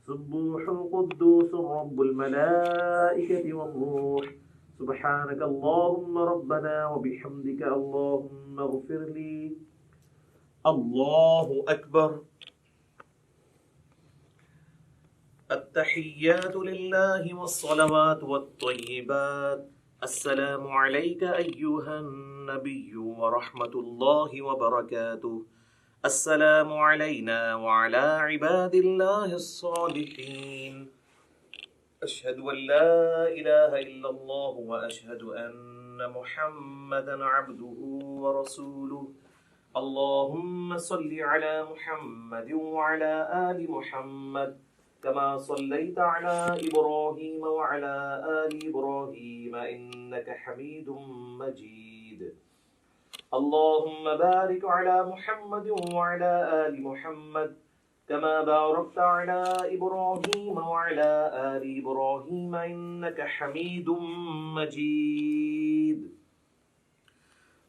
سبوح القدوس رب الملائكة والروح. سبحانك اللهم ربنا وبحمدك اللهم اغفر لي. الله أكبر. التحيات لله والصلوات والطيبات. السلام عليك أيها النبي ورحمة الله وبركاته. السلام علينا وعلى عباد الله الصالحين. أشهد أن لا إله إلا الله وأشهد أن محمدا عبده ورسوله. اللهم صل على محمد وعلى آل محمد كما صليت على إبراهيم وعلى آل إبراهيم إنك حميد مجيد. اللهم بارك على محمد وعلى آل محمد كما باركت على إبراهيم وعلى آل إبراهيم إنك حميد مجيد.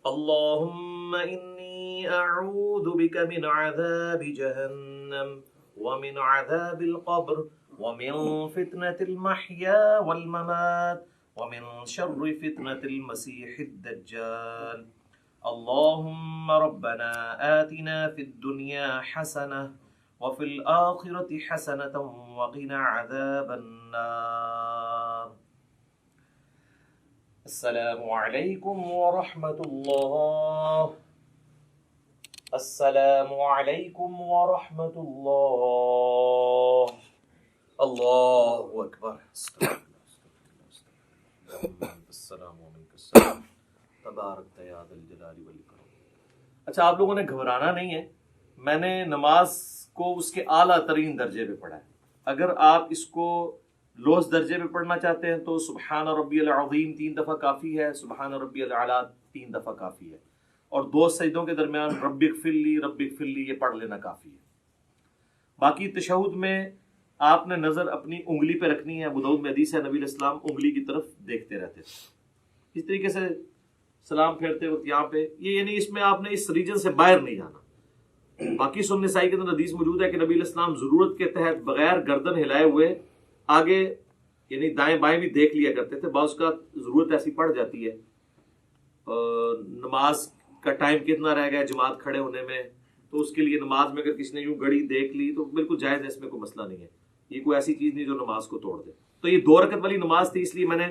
اللهم إني أعوذ بك من عذاب جهنم ومن عذاب القبر ومن فتنة المحيا والممات ومن شر فتنة المسيح الدجال. اللهم ربنا آتنا في الدنيا حسنة وفي الآخرة حسنة وقنا عذاب النار. السلام علیکم ورحمۃ اللہ. السلام علیکم ورحمۃ اللہ. اللہ اکبر. السلام علیکم. تبارک یا ذا الجلال والاکرام. اچھا، آپ لوگوں نے گھبرانا نہیں ہے. میں نے نماز کو اس کے اعلیٰ ترین درجے پہ پڑھا ہے. اگر آپ اس کو لوز درجے پہ پڑھنا چاہتے ہیں تو سبحان ربی العظیم 3 دفعہ کافی ہے، سبحان ربی الاعلیٰ 3 دفعہ کافی ہے، اور 2 سجدوں کے درمیان رب اغفر لی یہ پڑھ لینا کافی ہے. باقی تشہد میں آپ نے نظر اپنی انگلی پہ رکھنی ہے. ابو داؤد میں حدیث ہے نبی علیہ السلام انگلی کی طرف دیکھتے رہتے تھے. اس طریقے سے سلام پھیرتے وقت یہاں پہ یہ یعنی اس میں آپ نے اس ریجن سے باہر نہیں جانا. باقی سنن نسائی کے اندر حدیث موجود ہے کہ نبی علیہ السلام ضرورت کے تحت بغیر گردن ہلائے ہوئے آگے یعنی دائیں بائیں بھی دیکھ لیا کرتے تھے. بعض کا ضرورت ایسی پڑ جاتی ہے، نماز کا ٹائم کتنا رہ گیا جماعت کھڑے ہونے میں، تو اس کے لیے نماز میں اگر کسی نے یوں گھڑی دیکھ لی تو بالکل جائز ہے، اس میں کوئی مسئلہ نہیں ہے. یہ کوئی ایسی چیز نہیں جو نماز کو توڑ دے. تو یہ 2 رکعت والی نماز تھی، اس لیے میں نے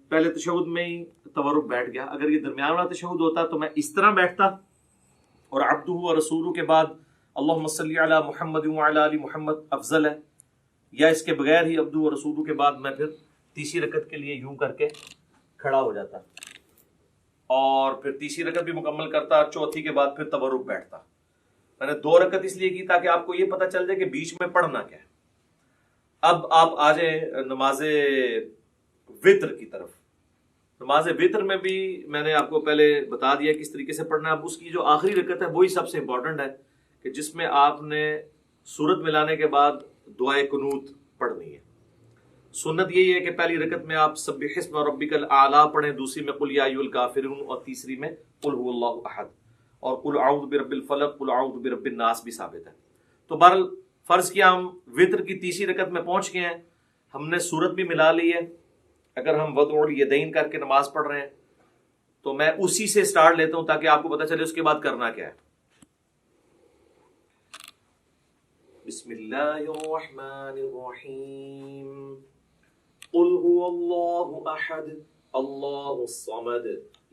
پہلے تشہد میں ہی تورک بیٹھ گیا. اگر یہ درمیان والا تشہد ہوتا تو میں اس طرح بیٹھتا اور عبدہ و رسولہ کے بعد اللہم صلی علی محمد وعلی آل محمد افضل ہے، یا اس کے بغیر ہی عبدہ و رسولہ کے بعد میں پھر تیسری رکعت کے لیے یوں کر کے کھڑا ہو جاتا اور پھر تیسری رکعت بھی مکمل کرتا، چوتھی کے بعد پھر تورک بیٹھتا. میں نے 2 رکعت اس لیے کی تاکہ آپ کو یہ پتہ چل جائے کہ بیچ میں پڑھنا کیا ہے. اب آپ آ جائیں نماز وتر کی طرف. نماز وتر میں بھی میں نے آپ کو پہلے بتا دیا کس طریقے سے پڑھنا ہے. اب اس کی جو آخری رکعت ہے وہی سب سے امپورٹنٹ ہے کہ جس میں آپ نے سورت ملانے کے بعد دعائے قنوت پڑھنی ہے. سنت یہی ہے کہ پہلی رکعت میں آپ سبح اسم ربک الاعلی پڑھیں، دوسری میں قل یا ایھا الکافرون، اور تیسری میں قل ھو اللہ احد، اور قل اعوذ برب الفلق قل اعوذ برب الناس بھی ثابت ہے. تو بہرحال فرض کیا ہم وتر کی تیسری رکعت میں پہنچ گئے ہیں، ہم نے سورت بھی ملا لی ہے. اگر ہم وضع الیدین کر کے نماز پڑھ رہے ہیں تو میں اسی سے سٹارٹ لیتا ہوں تاکہ آپ کو پتہ چلے اس کے بعد کرنا کیا ہے. بسم اللہ الرحمن الرحیم. قل هو اللہ احد اللہ الصمد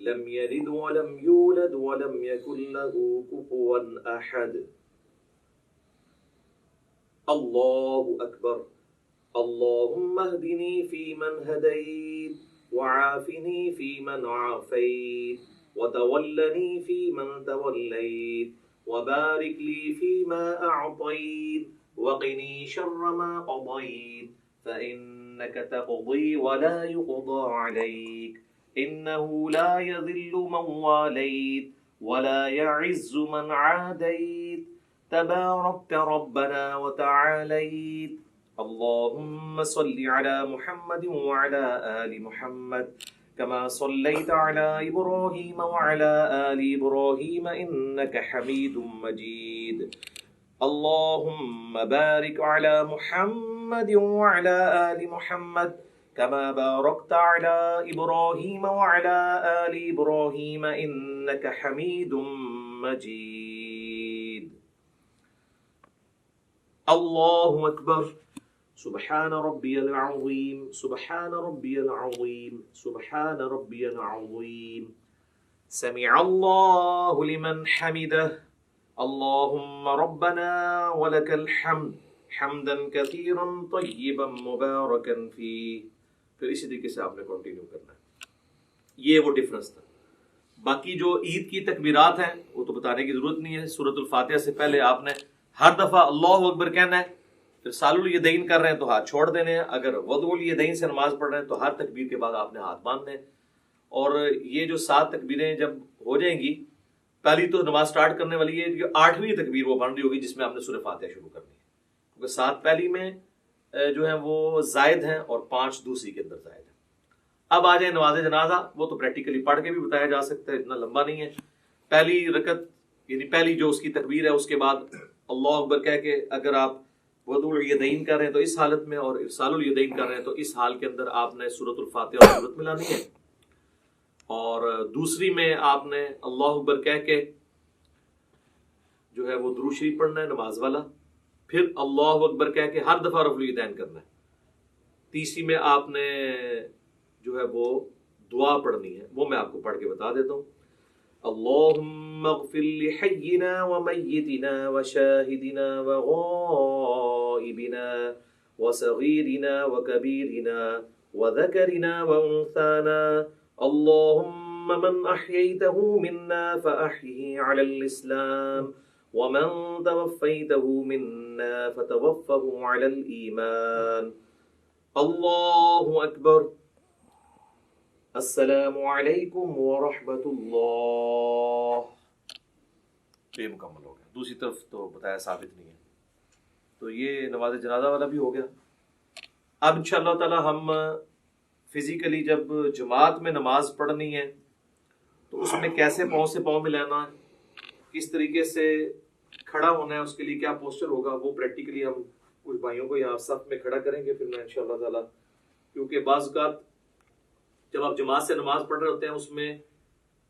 لم یلد ولم یولد ولم یکن له کفوا احد. اللہ اکبر. اللهم اهدني فيمن هديت وعافني فيمن عافيت وتولني فيمن توليت وبارك لي فيما أعطيت وقني شر ما قضيت فإنك تقضي ولا يقضى عليك إنه لا يذل من واليت ولا يعز من عاديت تباركت ربنا وتعاليت. اللهم صل على محمد وعلى آل محمد كما صليت على إبراهيم وعلى آل إبراهيم إنك حميد مجيد. اللهم بارك على محمد وعلى آل محمد كما باركت على إبراهيم وعلى آل إبراهيم إنك حميد مجيد. الله أكبر. سبحان ربي العظيم سبحان ربي العظيم سبحان ربي العظيم. سمع الله لمن حمده. اللهم ربنا ولك الحمد حمدا كثيرا طيبا مباركا فيه. پھر اسی طریقے سے آپ نے کنٹینیو کرنا ہے. یہ وہ ڈفرنس تھا. باقی جو عید کی تکبیرات ہیں وہ تو بتانے کی ضرورت نہیں ہے. سورۃ الفاتحہ سے پہلے آپ نے ہر دفعہ اللہ اکبر کہنا ہے. پھر سال الیدین کر رہے ہیں تو ہاتھ چھوڑ دینے ہیں. اگر وضع الیدین سے نماز پڑھ رہے ہیں تو ہر تکبیر کے بعد آپ نے ہاتھ باندھنے ہیں. اور یہ جو 7 تکبیریں جب ہو جائیں گی، پہلی تو نماز سٹارٹ کرنے والی ہے، جو 8ویں تکبیر وہ بن رہی ہوگی جس میں آپ نے سورہ فاتحہ شروع کرنی ہے، کیونکہ 7 پہلی میں جو ہیں وہ زائد ہیں اور 5 دوسری کے اندر زائد ہیں. اب آ جائیں نماز جنازہ. وہ تو پریکٹیکلی پڑھ کے بھی بتایا جا سکتا ہے، اتنا لمبا نہیں ہے. پہلی رکعت یعنی پہلی جو اس کی تکبیر ہے اس کے بعد اللہ اکبر کہہ کے اگر آپ وضع الیدین کر رہے ہیں تو اس حالت میں، اور ارسال الیدین کر رہے ہیں تو اس حال کے اندر آپ نے سورۃ الفاتحہ اور سورت ملانی ہے. اور دوسری میں آپ نے اللہ اکبر کہہ کے جو ہے وہ درود شریف پڑھنا ہے نماز والا. پھر اللہ اکبر کہہ کے ہر دفعہ رفع الیدین کرنا ہے. تیسری میں آپ نے جو ہے وہ دعا پڑھنی ہے، وہ میں آپ کو پڑھ کے بتا دیتا ہوں. اللہم اغفر لحینا ومیتنا وشاہدنا وغائبنا وصغیرنا وکبیرنا وذکرنا وانثانا. اللہم من احییتہ منا فاحیہ علی الاسلام ومن توفیتہ منا فتوفہ علی الایمان. اللہ اکبر. السلام علیکم ورحمۃ اللہ. یہ مکمل ہو گیا. دوسری طرف تو بتایا ثابت نہیں ہے. تو یہ نماز جنازہ والا بھی ہو گیا. اب انشاءاللہ تعالی ہم فزیکلی جب جماعت میں نماز پڑھنی ہے تو اس میں کیسے پاؤں سے پاؤں ملانا ہے، کس طریقے سے کھڑا ہونا ہے، اس کے لیے کیا پوسچر ہوگا، وہ پریکٹیکلی ہم کچھ بھائیوں کو یہاں صف میں کھڑا کریں گے. پھر میں انشاءاللہ تعالی، کیونکہ بعض اوقات جب آپ جماعت سے نماز پڑھ رہے ہوتے ہیں اس میں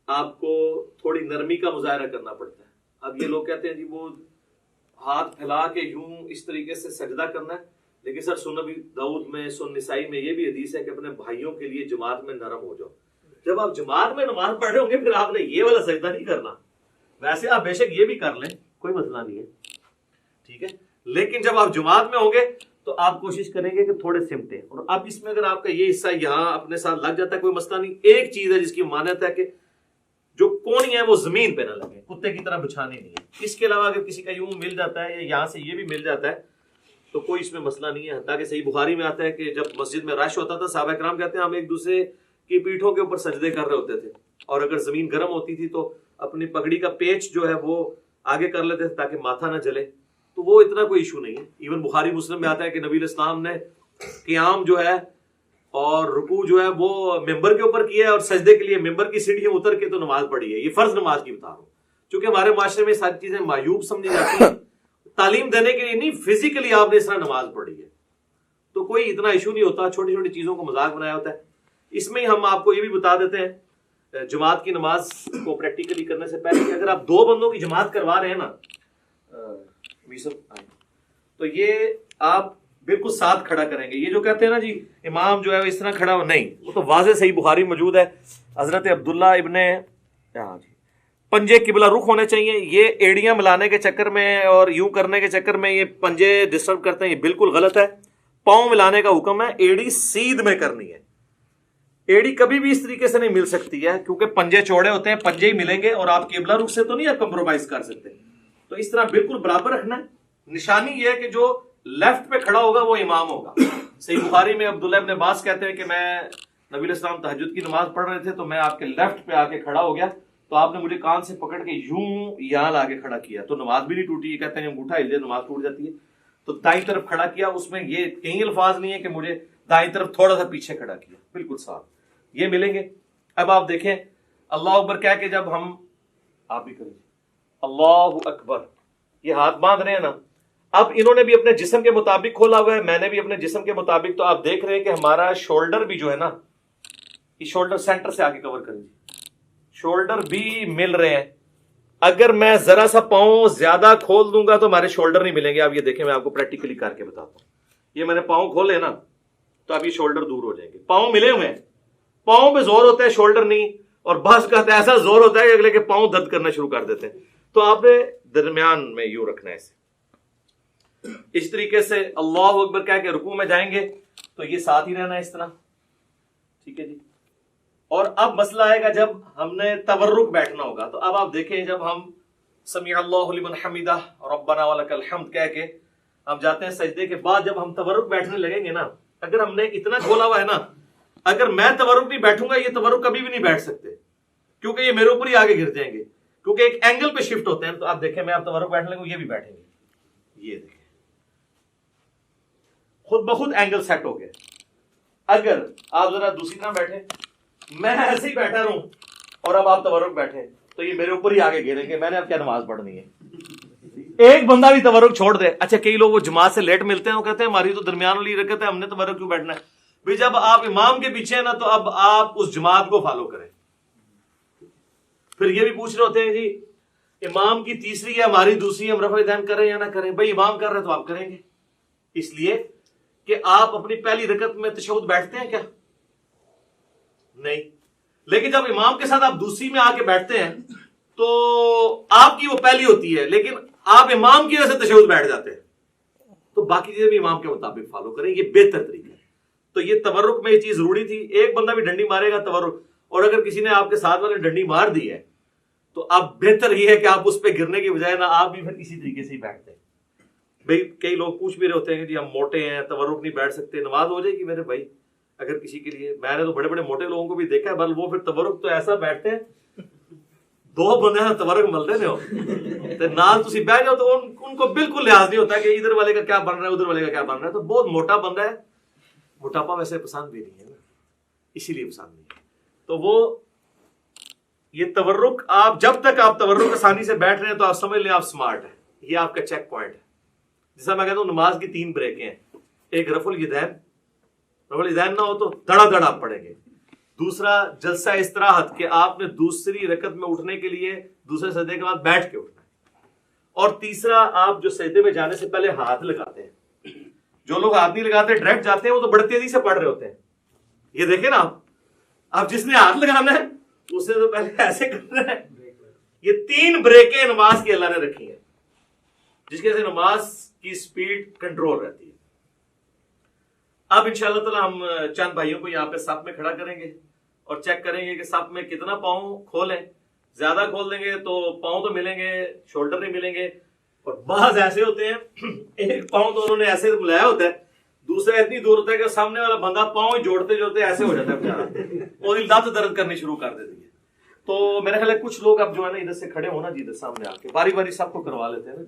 آپ کو تھوڑی نرمی کا مظاہرہ کرنا پڑتا ہے. اب یہ لوگ کہتے ہیں جی وہ ہاتھ پھیلا کے یوں اس طریقے سے سجدہ کرنا ہے، لیکن سر سنن ابی داؤد میں، سنن نسائی میں یہ بھی حدیث ہے کہ اپنے بھائیوں کے لیے جماعت میں نرم ہو جاؤ. جب آپ جماعت میں نماز پڑھ رہے ہوں گے پھر آپ نے یہ والا سجدہ نہیں کرنا. ویسے آپ بے شک یہ بھی کر لیں، کوئی مسئلہ نہیں ہے، ٹھیک ہے، لیکن جب آپ جماعت میں ہوں گے تو آپ کوشش کریں گے کہ تھوڑے سمٹیں. اور اب اس میں اگر آپ کا یہ حصہ یہاں اپنے ساتھ لگ جاتا ہے کوئی مسئلہ نہیں. ایک چیز ہے جس کی مانت ہے کہ جو کونی ہے وہ زمین پہ نہ لگے، کتے کی طرح بچھانی نہیں ہے. اس کے علاوہ اگر کسی کا یوں مل جاتا ہے یا یہاں سے یہ بھی مل جاتا ہے تو کوئی اس میں مسئلہ نہیں ہے. حتیٰ کہ صحیح بخاری میں آتا ہے کہ جب مسجد میں رش ہوتا تھا صحابہ کرام کہتے ہیں ہم ایک دوسرے کی پیٹھوں کے اوپر سجدے کر رہے ہوتے تھے، اور اگر زمین گرم ہوتی تھی تو اپنی پگڑی کا پیچ جو ہے وہ آگے کر لیتے تھے تاکہ ماتھا نہ جلے. تو وہ اتنا کوئی ایشو نہیں ہے. ایون بخاری مسلم میں آتا ہے کہ نبی علیہ السلام نے قیام جو ہے اور رکوع جو ہے وہ ممبر کے اوپر کیا ہے، اور سجدے کے لیے ممبر کی سیڑھیاں اتر کے تو نماز پڑھی ہے. یہ فرض نماز کی بتا رہا ہوں، چونکہ ہمارے معاشرے میں ساری چیزیں معیوب سمجھی جاتی ہیں. تعلیم دینے کے لیے نہیں، فزیکلی آپ نے اس طرح نماز پڑھی ہے تو کوئی اتنا ایشو نہیں ہوتا. چھوٹی چھوٹی چیزوں کو مذاق بنایا ہوتا ہے. اس میں ہی ہم آپ کو یہ بھی بتا دیتے ہیں جماعت کی نماز کو پریکٹیکلی کرنے سے پہلے کہ اگر آپ 2 بندوں کی جماعت کروا رہے ہیں نا تو یہ آپ بالکل ساتھ کھڑا کریں گے. یہ جو کہتے ہیں نا جی امام جو ہے اس طرح کھڑا ہو، نہیں، وہ تو واضح صحیح بخاری موجود ہے. حضرت عبداللہ ابن پنجے قبلہ رخ ہونے چاہیے. یہ ایڑیاں ملانے کے چکر میں اور یوں کرنے کے چکر میں یہ پنجے ڈسٹرب کرتے ہیں، یہ بالکل غلط ہے. پاؤں ملانے کا حکم ہے، ایڑی سیدھ میں کرنی ہے. ایڑی کبھی بھی اس طریقے سے نہیں مل سکتی ہے کیونکہ پنجے چوڑے ہوتے ہیں، پنجے ہی ملیں گے اور آپ قبلہ رخ سے تو نہیں آپ کمپرومائز کر سکتے. تو اس طرح بالکل برابر رکھنا ہے. نشانی یہ ہے کہ جو لیفٹ پہ کھڑا ہوگا وہ امام ہوگا. صحیح بخاری میں عبداللہ ابن عباس کہتے ہیں کہ میں نبی علیہ السلام تہجد کی نماز پڑھ رہے تھے تو میں آپ کے لیفٹ پہ آ کے کھڑا ہو گیا تو آپ نے مجھے کان سے پکڑ کے یوں یہاں لا کے کھڑا کیا تو نماز بھی نہیں ٹوٹی. یہ کہتے ہیں انگوٹھا ہل جائے نماز ٹوٹ جاتی ہے. تو دائیں طرف کھڑا کیا, اس میں یہ کئی الفاظ نہیں ہے کہ مجھے دائیں طرف تھوڑا سا پیچھے کھڑا کیا, بالکل صاف. یہ ملیں گے. اب آپ دیکھیں اللہ اکبر کیا کہ جب ہم, آپ بھی کریں اللہ اکبر, یہ ہاتھ باندھ رہے ہیں نا, اب انہوں نے بھی اپنے جسم کے مطابق کھولا ہوا ہے, میں نے بھی اپنے جسم کے مطابق. تو آپ دیکھ رہے ہیں کہ ہمارا شولڈر بھی جو ہے نا, یہ شولڈر سینٹر سے آگے کور کریں, شولڈر بھی مل رہے ہیں. اگر میں ذرا سا پاؤں زیادہ کھول دوں گا تو ہمارے شولڈر نہیں ملیں گے. آپ یہ دیکھیں میں آپ کو پریکٹیکلی کر کے بتاتا ہوں. یہ میں نے پاؤں کھولے نا تو اب یہ شولڈر دور ہو جائیں گے. پاؤں ملے ہوئے ہیں, پاؤں پہ زور ہوتا ہے, شولڈر نہیں. اور بعض کا ایسا زور ہوتا ہے کہ اگلے کے پاؤں درد کرنا شروع کر دیتے ہیں. تو آپ نے درمیان میں یوں رکھنا ہے اسے. اس طریقے سے اللہ اکبر کہہ کے رکوع میں جائیں گے تو یہ ساتھ ہی رہنا ہے اس طرح. ٹھیک ہے جی. اور اب مسئلہ آئے گا جب ہم نے تورک بیٹھنا ہوگا. تو اب آپ دیکھیں جب ہم سمیع اللہ لمن حمدہ ربنا ولک الحمد کہہ کے ہم جاتے ہیں سجدے کے بعد, جب ہم تورک بیٹھنے لگیں گے نا, اگر ہم نے اتنا کھولا ہوا ہے نا, اگر میں تورک نہیں بیٹھوں گا یہ تورک کبھی بھی نہیں بیٹھ سکتے, کیونکہ یہ میرے اوپر ہی آگے گر جائیں گے, کیونکہ ایک اینگل پہ شفٹ ہوتے ہیں. تو آپ دیکھیں میں آپ تورک بیٹھنے لگوں یہ بھی بیٹھیں گے, یہ دیکھیں خود بخود اینگل سیٹ ہو گیا. اگر آپ ذرا دوسری طرح بیٹھیں, میں ایسے ہی بیٹھا رہوں اور اب آپ تورک بیٹھیں تو یہ میرے اوپر ہی آگے گریں گے. میں نے اب کیا نماز پڑھنی ہے؟ ایک بندہ بھی تورک چھوڑ دے. اچھا کئی لوگ وہ جماعت سے لیٹ ملتے ہیں, وہ کہتے ہیں ہماری تو درمیان والی رکعت ہے, ہم نے تورک کیوں بیٹھنا ہے؟ بھئی جب آپ امام کے پیچھے ہیں نا تو اب آپ اس جماعت کو فالو کریں. پھر یہ بھی پوچھ رہے ہوتے ہیں جی امام کی تیسری ہے ہماری دوسری, ہم رفع دین کریں یا نہ کریں؟ بھئی امام کر رہے تو آپ کریں گے, اس لیے کہ آپ اپنی پہلی رکعت میں تشہد بیٹھتے ہیں کیا؟ نہیں. لیکن جب امام کے ساتھ آپ دوسری میں آ کے بیٹھتے ہیں تو آپ کی وہ پہلی ہوتی ہے, لیکن آپ امام کی وجہ سے تشہد بیٹھ جاتے ہیں. تو باقی چیزیں بھی امام کے مطابق فالو کریں, یہ بہتر طریقہ ہے. تو یہ تورک میں یہ چیز ضروری تھی. ایک بندہ بھی ڈنڈی مارے گا تورک, اور اگر کسی نے آپ کے ساتھ والے ڈنڈی مار دی ہے تو اب بہتر یہ ہے کہ آپ اس پہ گرنے کی بجائے نا آپ بھی پھر اسی طریقے سے ہی بیٹھتے ہیں. بھئی کئی لوگ پوچھ بھی رہے ہوتے ہیں کہ جی ہم موٹے ہیں تورک نہیں بیٹھ سکتے, نماز ہو جائے گی میرے بھائی اگر کسی کے لیے. میں نے تو بڑے بڑے موٹے لوگوں کو بھی دیکھا ہے, بل وہ پھر تورک تو ایسا بیٹھتے ہیں دو بندے نا تورک ملتے نے ہو نال تسی بیٹھ جاؤ تو ان کو بالکل لحاظ نہیں ہوتا کہ ادھر والے کا کیا بن رہا ہے ادھر والے کا کیا بن رہا ہے. تو بہت موٹا بندہ ہے, موٹاپا ویسے پسند بھی نہیں ہے نا, اسی لیے پسند نہیں ہے. تو وہ یہ تورک, آپ جب تک آپ تورک آسانی سے بیٹھ رہے ہیں تو آپ سمجھ لیں آپ سمارٹ ہیں. یہ آپ کا چیک پوائنٹ ہے. جیسا میں کہتا ہوں نماز کی 3 بریکیں ہیں. ایک رفع الیدین, رفع الیدین نہ ہو تو دڑا دڑا آپ پڑھیں گے. دوسرا جلسہ استراحت, کہ آپ نے دوسری رکعت میں اٹھنے کے لیے دوسرے سجدے کے بعد بیٹھ کے اٹھنا ہے. اور تیسرا آپ جو سجدے میں جانے سے پہلے ہاتھ لگاتے ہیں. جو لوگ ہاتھ نہیں لگاتے ڈائریکٹ جاتے ہیں وہ تو بڑی تیزی سے پڑھ رہے ہوتے ہیں. یہ دیکھیں نا آپ جس نے ہاتھ لگانا ہے اس نے تو پہلے ایسے کرنا ہے. یہ 3 بریکیں نماز کی اللہ نے رکھی ہیں جس کی وجہ سے نماز کی سپیڈ کنٹرول رہتی ہے. اب انشاءاللہ تعالی ہم چند بھائیوں کو یہاں پہ صف میں کھڑا کریں گے اور چیک کریں گے کہ صف میں کتنا پاؤں کھولیں. زیادہ کھول دیں گے تو پاؤں تو ملیں گے, شولڈر نہیں ملیں گے. اور بعض ایسے ہوتے ہیں ایک پاؤں تو انہوں نے ایسے ملایا ہوتا ہے, دوسرا اتنی دور ہوتا ہے کہ سامنے والا بندہ پاؤں جوڑتے جوڑتے ایسے ہو جاتا ہے بیچارہ, اور لت درد کرنی شروع کر دیتی ہے. تو میرا خیال ہے کچھ لوگ اب جو ہے نا ادھر سے کھڑے ہونا جی, ادھر سامنے آ کے باری باری سب کو کروا لیتے ہیں نا.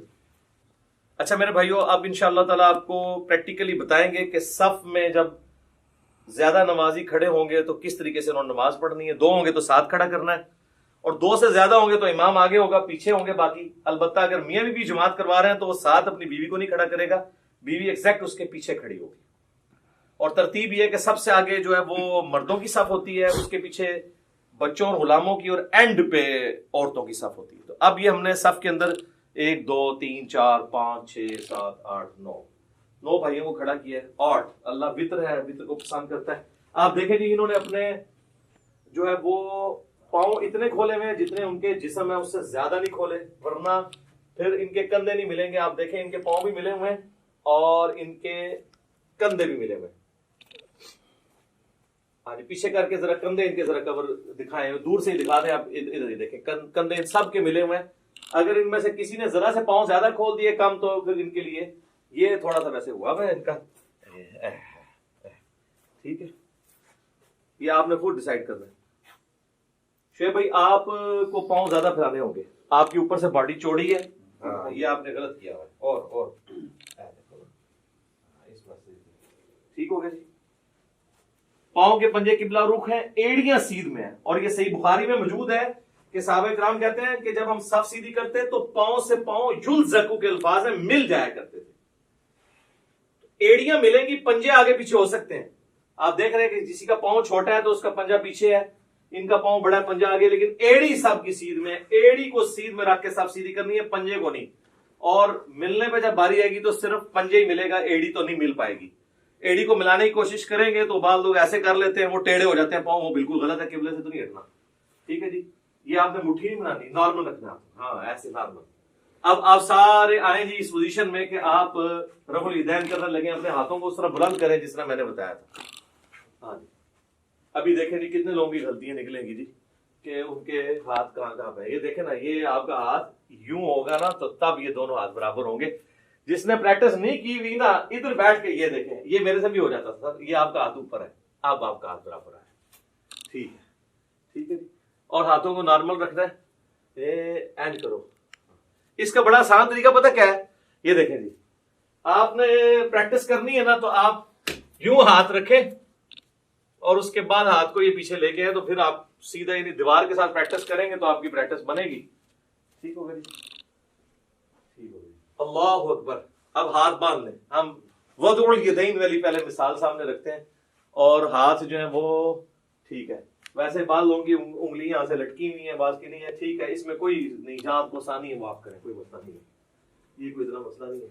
اچھا میرے بھائیو, اب انشاءاللہ تعالیٰ آپ کو پریکٹیکلی بتائیں گے کہ صف میں جب زیادہ نمازی کھڑے ہوں گے تو کس طریقے سے انہوں نے نماز پڑھنی ہے. 2 ہوں گے تو ساتھ کھڑا کرنا ہے, اور 2 سے زیادہ ہوں گے تو امام آگے ہوگا, پیچھے ہوں گے باقی. البتہ اگر میاں بیوی جماعت کروا رہے ہیں تو وہ ساتھ اپنی بیوی کو نہیں کھڑا کرے گا, بیوی ایگزیکٹ اس کے پیچھے کھڑی ہوگی. اور ترتیب یہ ہے کہ سب سے آگے جو ہے وہ مردوں کی صف ہوتی ہے, اس کے پیچھے بچوں اور غلاموں کی, اور اینڈ پہ عورتوں کی صف ہوتی ہے. تو اب یہ ہم نے صف کے اندر 1 2 3 4 5 6 7 8 9 بھائیوں کو کھڑا کیا ہے. 8 اللہ وطر ہے, وطر کو پسند کرتا ہے. آپ دیکھیں جی انہوں نے اپنے جو ہے وہ پاؤں اتنے کھولے ہوئے جتنے ان کے جسم ہے, اس سے زیادہ نہیں کھولے, ورنہ پھر ان کے کندھے نہیں ملیں گے. آپ دیکھیں ان کے پاؤں بھی ملے ہوئے ہیں اور ان کے کندھے بھی ملے ہوئے ہیں. آج پیچھے کر کے ذرا کندھے ان کے ذرا کور دکھائیں, دور سے ہی دکھا دیں. آپ ادھر ہی دیکھیں کندھے سب کے ملے ہوئے ہیں. اگر ان میں سے کسی نے ذرا سے پاؤں زیادہ کھول دیے کم, تو پھر ان کے لیے یہ تھوڑا سا ویسے ہوا ہے ان کا. ٹھیک ہے, یہ آپ نے خود ڈیسائیڈ کرنا ہے. شعیب بھائی آپ کو پاؤں زیادہ پھیلانے ہوں گے، آپ کی اوپر سے باڈی چوڑی ہے، ہاں یہ آپ نے غلط کیا ہوا ہے، اور ٹھیک ہو گیا جی. پاؤں کے پنجے قبلہ رخ ہیں، ایڑیاں سیدھ میں ہیں، اور یہ صحیح بخاری میں موجود ہے کہ صحابہ کرام کہتے ہیں کہ جب ہم صف سیدھی کرتے تو پاؤں سے پاؤں یلزقو کے الفاظ ہیں، مل جایا کرتے تھے. ایڑیاں ملیں گی، پنجے آگے پیچھے ہو سکتے ہیں. آپ دیکھ رہے ہیں کہ کسی کا پاؤں چھوٹا ہے تو اس کا پنجہ پیچھے ہے، ان کا پاؤں بڑا ہے پنجہ آگے، لیکن ایڑی سب کی سیدھ میں، ایڑی کو سیدھ میں رکھ کے سب سیدھی کرنی ہے، پنجے کو نہیں. اور ملنے پہ جب باری آئے گی تو صرف پنجے ہی ملے گا، ایڑی تو نہیں مل پائے گی. ایڑی کو ملانے کی کوشش کریں گے تو بعض لوگ ایسے کر لیتے ہیں، وہ ٹیڑے ہو جاتے ہیں پاؤں، وہ بالکل غلط ہے، قبلے سے تو نہیں ہٹنا. ٹھیک ہے جی، یہ آپ نے مٹھی نہیں بنانی، نارمل رکھنا، ہاں ایسے نارمل. اب آپ سارے آئیں جی اس پوزیشن میں کہ آپ رفع الیدین کرنے لگے، اپنے ہاتھوں کو اس طرح بلند کریں جس طرح میں نے بتایا تھا. ہاں جی، ابھی دیکھیں جی کتنے لوگوں کی غلطیاں نکلیں گی جی کہ ان کے ہاتھ کہاں پہ. یہ دیکھیں نا، یہ آپ کا ہاتھ یوں ہوگا نا تو تب یہ دونوں ہاتھ برابر ہوں گے. جس نے پریکٹس نہیں کی ہوئی نا، ادھر بیٹھ کے یہ دیکھیں، یہ میرے سے بھی ہو جاتا تھا، یہ آپ کا ہاتھ اوپر ہے، اب آپ کا ہاتھ برابر ہے. ٹھیک ہے، ٹھیک ہے جی. اور ہاتھوں کو نارمل رکھنا ہے، اینڈ کرو. اس کا بڑا آسان طریقہ پتہ کیا ہے؟ یہ دیکھیں جی، آپ نے پریکٹس کرنی ہے نا تو آپ یوں ہاتھ رکھیں اور اس کے بعد ہاتھ کو یہ پیچھے لے کے تو پھر آپ سیدھا یعنی دیوار کے ساتھ پریکٹس کریں گے تو آپ کی پریکٹس بنے گی. ٹھیک ہوگا جی، ٹھیک ہوگا. اللہ اکبر. اب ہاتھ باندھ لیں. ہم وضع الیدین والی پہلے مثال سامنے رکھتے ہیں، اور ہاتھ جو ہیں وہ ٹھیک ہے. ویسے بعض لوگوں کی انگلیاں یہاں سے لٹکی ہوئی ہیں، بعض کی نہیں ہے. ٹھیک ہے، اس میں کوئی نہیں، جہاں آپ کو آسانی ہے وہ آپ کریں، کوئی مسئلہ نہیں ہے، یہ کوئی اتنا مسئلہ نہیں ہے.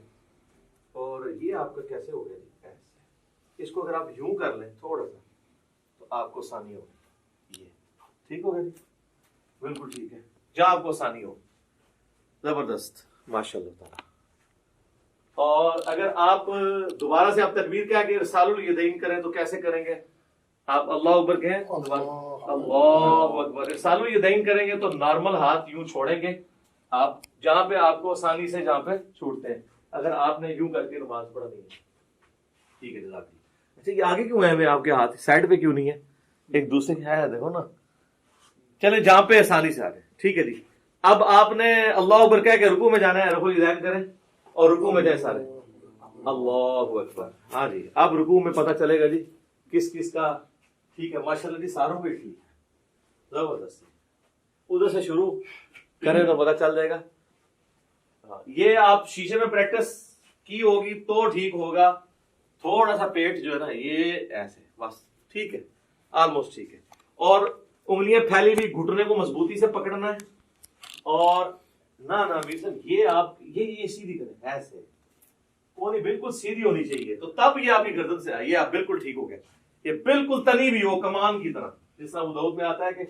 اور یہ آپ کا کیسے ہو گیا جی؟ ایسے اس کو اگر آپ یوں کر لیں تھوڑا سا تو آپ کو آسانی ہوگی. یہ ٹھیک ہوگا جی، بالکل ٹھیک ہے، جہاں آپ کو آسانی ہو. زبردست، ماشاء اللہ تعالیٰ. اور اگر آپ دوبارہ سے آپ تکبیر کیا کہ ارسال الیدین کریں تو کیسے کریں گے؟ آپ اللہ اکبر کہیں، اللہ اکبر. ارسال الیدین کریں گے تو نارمل ہاتھ یوں چھوڑیں گے آپ، جہاں پہ آپ کو آسانی سے جہاں پہ چھوڑتے ہیں. اگر آپ نے یوں کر کے نماز پڑھا نہیں ہے. ٹھیک ہے جزاک اللہ. اچھا، یہ آگے کیوں ہے آپ کے ہاتھ سائڈ پہ کیوں نہیں ہے؟ ایک دوسرے کے ہے، دیکھو نا. چلے جہاں پہ آسانی سے آ گئے. ٹھیک ہے جی. اب آپ نے اللہ اکبر کہہ کے رکوع میں جانا ہے، رفع الیدین کریں اور رکوع میں جائیں سارے. اللہ اکبر. ہاں جی، اب رکوع میں پتہ چلے گا جی کس کس کا ٹھیک ہے. ماشاء اللہ جی، ساروں پہ ٹھیک ہے، زبردست. ادھر سے شروع کریں تو پتہ چل جائے گا. یہ آپ شیشے میں پریکٹس کی ہوگی تو ٹھیک ہوگا. تھوڑا سا پیٹ جو ہے نا یہ ایسے بس ٹھیک ہے، آلموسٹ ٹھیک ہے. اور انگلیاں پھیلی ہوئی، گھٹنے کو مضبوطی سے پکڑنا ہے. اور نہ میر صاحب یہ آپ یہ سیدھی کریں، ایسے کونی بالکل سیدھی ہونی چاہیے، تو تب یہ آپ کی گردن سے آئی، یہ آپ بالکل ٹھیک ہو گئے. یہ بالکل تنی بھی ہو کمان کی طرح، جس طرح ابو داؤد میں آتا ہے کہ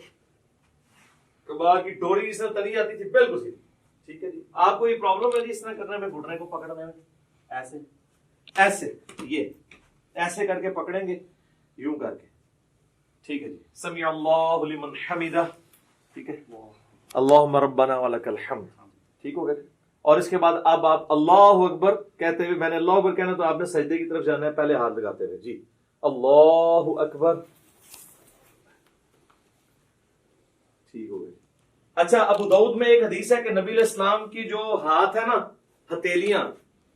کباغ کی ڈوری جس طرح تنی آتی تھی، بالکل سیدھی. ٹھیک ہے جی. آپ کو یہ پرابلم ہے جی اس طرح کرنے میں، گھٹنے کو پکڑنے میں، ایسے ایسے یہ ایسے کر کے پکڑیں گے، یوں کر کے. ٹھیک ہے جی. سمیع اللہ لمن حمدہ. ٹھیک ہے، اللہم ربنا ولک الحمد. ٹھیک ہو گیا. اور اس کے بعد اب آپ اللہ اکبر کہتے ہوئے، میں نے اللہ اکبر کہنا تو آپ نے سجدے کی طرف جانا ہے پہلے ہاتھ لگاتے ہوئے. جی اللہ اکبر. ٹھیک ہو گئی. اچھا، ابو داؤد میں ایک حدیث ہے کہ نبی علیہ السلام کی جو ہاتھ ہے نا، ہتھیلیاں،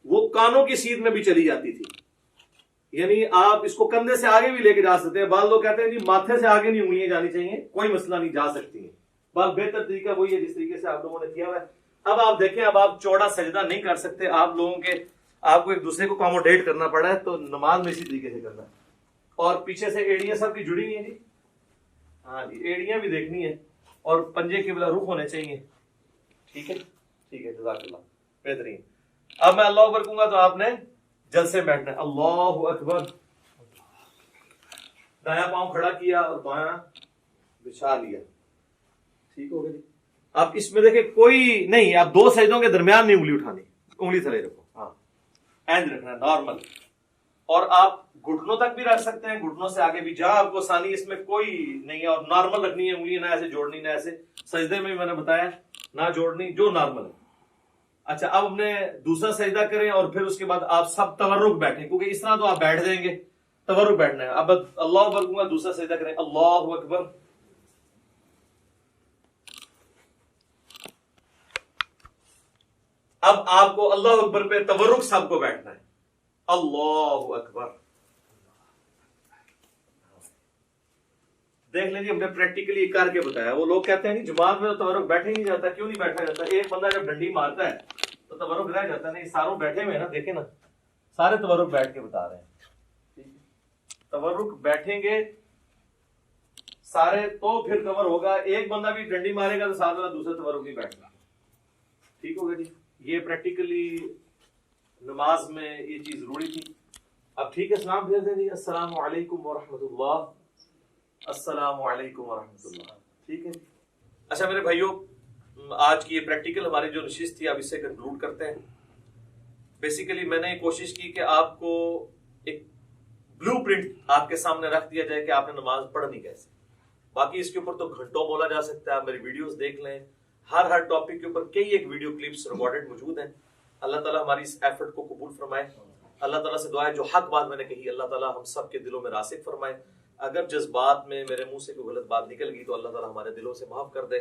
وہ کانوں کی سیدھ میں بھی چلی جاتی تھی. یعنی آپ اس کو کندھے سے آگے بھی لے کے جا سکتے ہیں. بعض لوگ کہتے ہیں جی ماتھے سے آگے نہیں انگلیاں جانی چاہیے، کوئی مسئلہ نہیں، جا سکتی ہیں. بس بہتر طریقہ وہی ہے جس طریقے سے آپ لوگوں نے کیا ہوا ہے. اب آپ دیکھیں، اب آپ چوڑا سجدہ نہیں کر سکتے، آپ لوگوں کے آپ کو ایک دوسرے کو اکاموڈیٹ کرنا پڑا ہے، تو نماز میں اسی طریقے سے کرنا ہے. اور پیچھے سے ایڑیاں سب کی جڑی ہوئی ہیں جی. ہاں جی، ایڑیاں بھی دیکھنی ہے اور پنجے قبلہ رخ ہونے چاہیے. ٹھیک ہے، ٹھیک ہے، جزاک اللہ، بہترین. اب میں اللہ اکبر کہوں گا تو آپ نے جلسے بیٹھنا ہے. اللہ اکبر. دایاں پاؤں کھڑا کیا اور بایاں بچھا لیا. ٹھیک ہو گیا جی. اب اس میں دیکھیں کوئی نہیں، آپ دو سجدوں کے درمیان نہیں انگلی اٹھانی، انگلی تھلے رکھو. ہاں، اینڈ رکھنا ہے نارمل. اور آپ گھٹنوں تک بھی رکھ سکتے ہیں، گھٹنوں سے آگے بھی، جہاں آپ کو آسانی، اس میں کوئی نہیں ہے. اور نارمل رکھنی ہے انگلی، نہ ایسے جوڑنی، نہ ایسے. سجدے میں بھی میں نے بتایا نہ جوڑنی، جو نارمل ہے. اچھا، اب ہم نے دوسرا سجدہ کریں اور پھر اس کے بعد آپ سب تورک بیٹھیں، کیونکہ اس طرح تو آپ بیٹھ جائیں گے، تورک بیٹھنا ہے. اب اللہ اکبر کہوں گا، دوسرا سجدہ کریں. اللہ اکبر. اب آپ کو اللہ اکبر پہ تورک سب کو بیٹھنا ہے. اللہ اکبر. دیکھ لیں جی، ہم نے پریکٹیکلی کر کے بتایا. وہ لوگ کہتے ہیں نہیں جماعت میں تو تورک بیٹھے ہی نہیں جاتا. کیوں نہیں بیٹھا جاتا؟ ایک بندہ جب ڈنڈی مارتا ہے تو تورک رہ جاتا ہے. نہیں، ساروں بیٹھے ہوئے ہیں نا، دیکھیں نا، سارے تورک بیٹھ کے بتا رہے ہیں. تورک بیٹھیں گے سارے تو پھر کور ہوگا. ایک بندہ بھی ڈنڈی مارے گا تو ساتھ والا دوسرے تورک نہیں بیٹھے گا. ٹھیک ہوگا جی. یہ پریکٹیکلی نماز میں یہ چیز ضروری تھی. اب ٹھیک ہے، سلام بھیج دیں جی. السلام علیکم ورحمۃ اللہ. السلام علیکم ورحمۃ اللہ. ٹھیک ہے. اچھا میرے بھائیوں، آج کی یہ پریکٹیکل ہماری جو نشست تھی اب اسے کنکلوڈ کرتے ہیں. بیسیکلی میں نے کوشش کی کہ آپ کو ایک بلو پرنٹ آپ کے سامنے رکھ دیا جائے کہ آپ نے نماز پڑھنی کیسے. باقی اس کے اوپر تو گھنٹوں بولا جا سکتا ہے. آپ میری ویڈیوز دیکھ لیں، ہر ٹاپک کے اوپر کئی ایک ویڈیو کلپس ریکارڈڈ موجود ہیں. اللہ تعالیٰ ہماری اس ایفرٹ کو قبول فرمائے. اللہ تعالیٰ سے دعا ہے جو حق بات میں نے کہی اللہ تعالیٰ ہم سب کے دلوں میں راسخ فرمائے. اگر جذبات میں میرے منہ سے کوئی غلط بات نکل گئی تو اللہ تعالیٰ ہمارے دلوں سے معاف کر دے.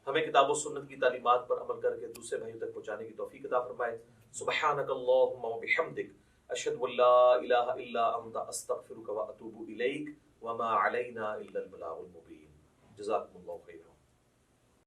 ہمیں کتاب و سنت کی تعلیمات پر عمل کر کے دوسرے بھائیوں تک پہنچانے کی توفیق عطا فرمائے. سبحانک اللہم و بحمدک، اشہد ان لا الہ الا انت، استغفرک و اتوب الیک، وما علینا الا البلاغ المبین. جزاکم اللہ خیرا.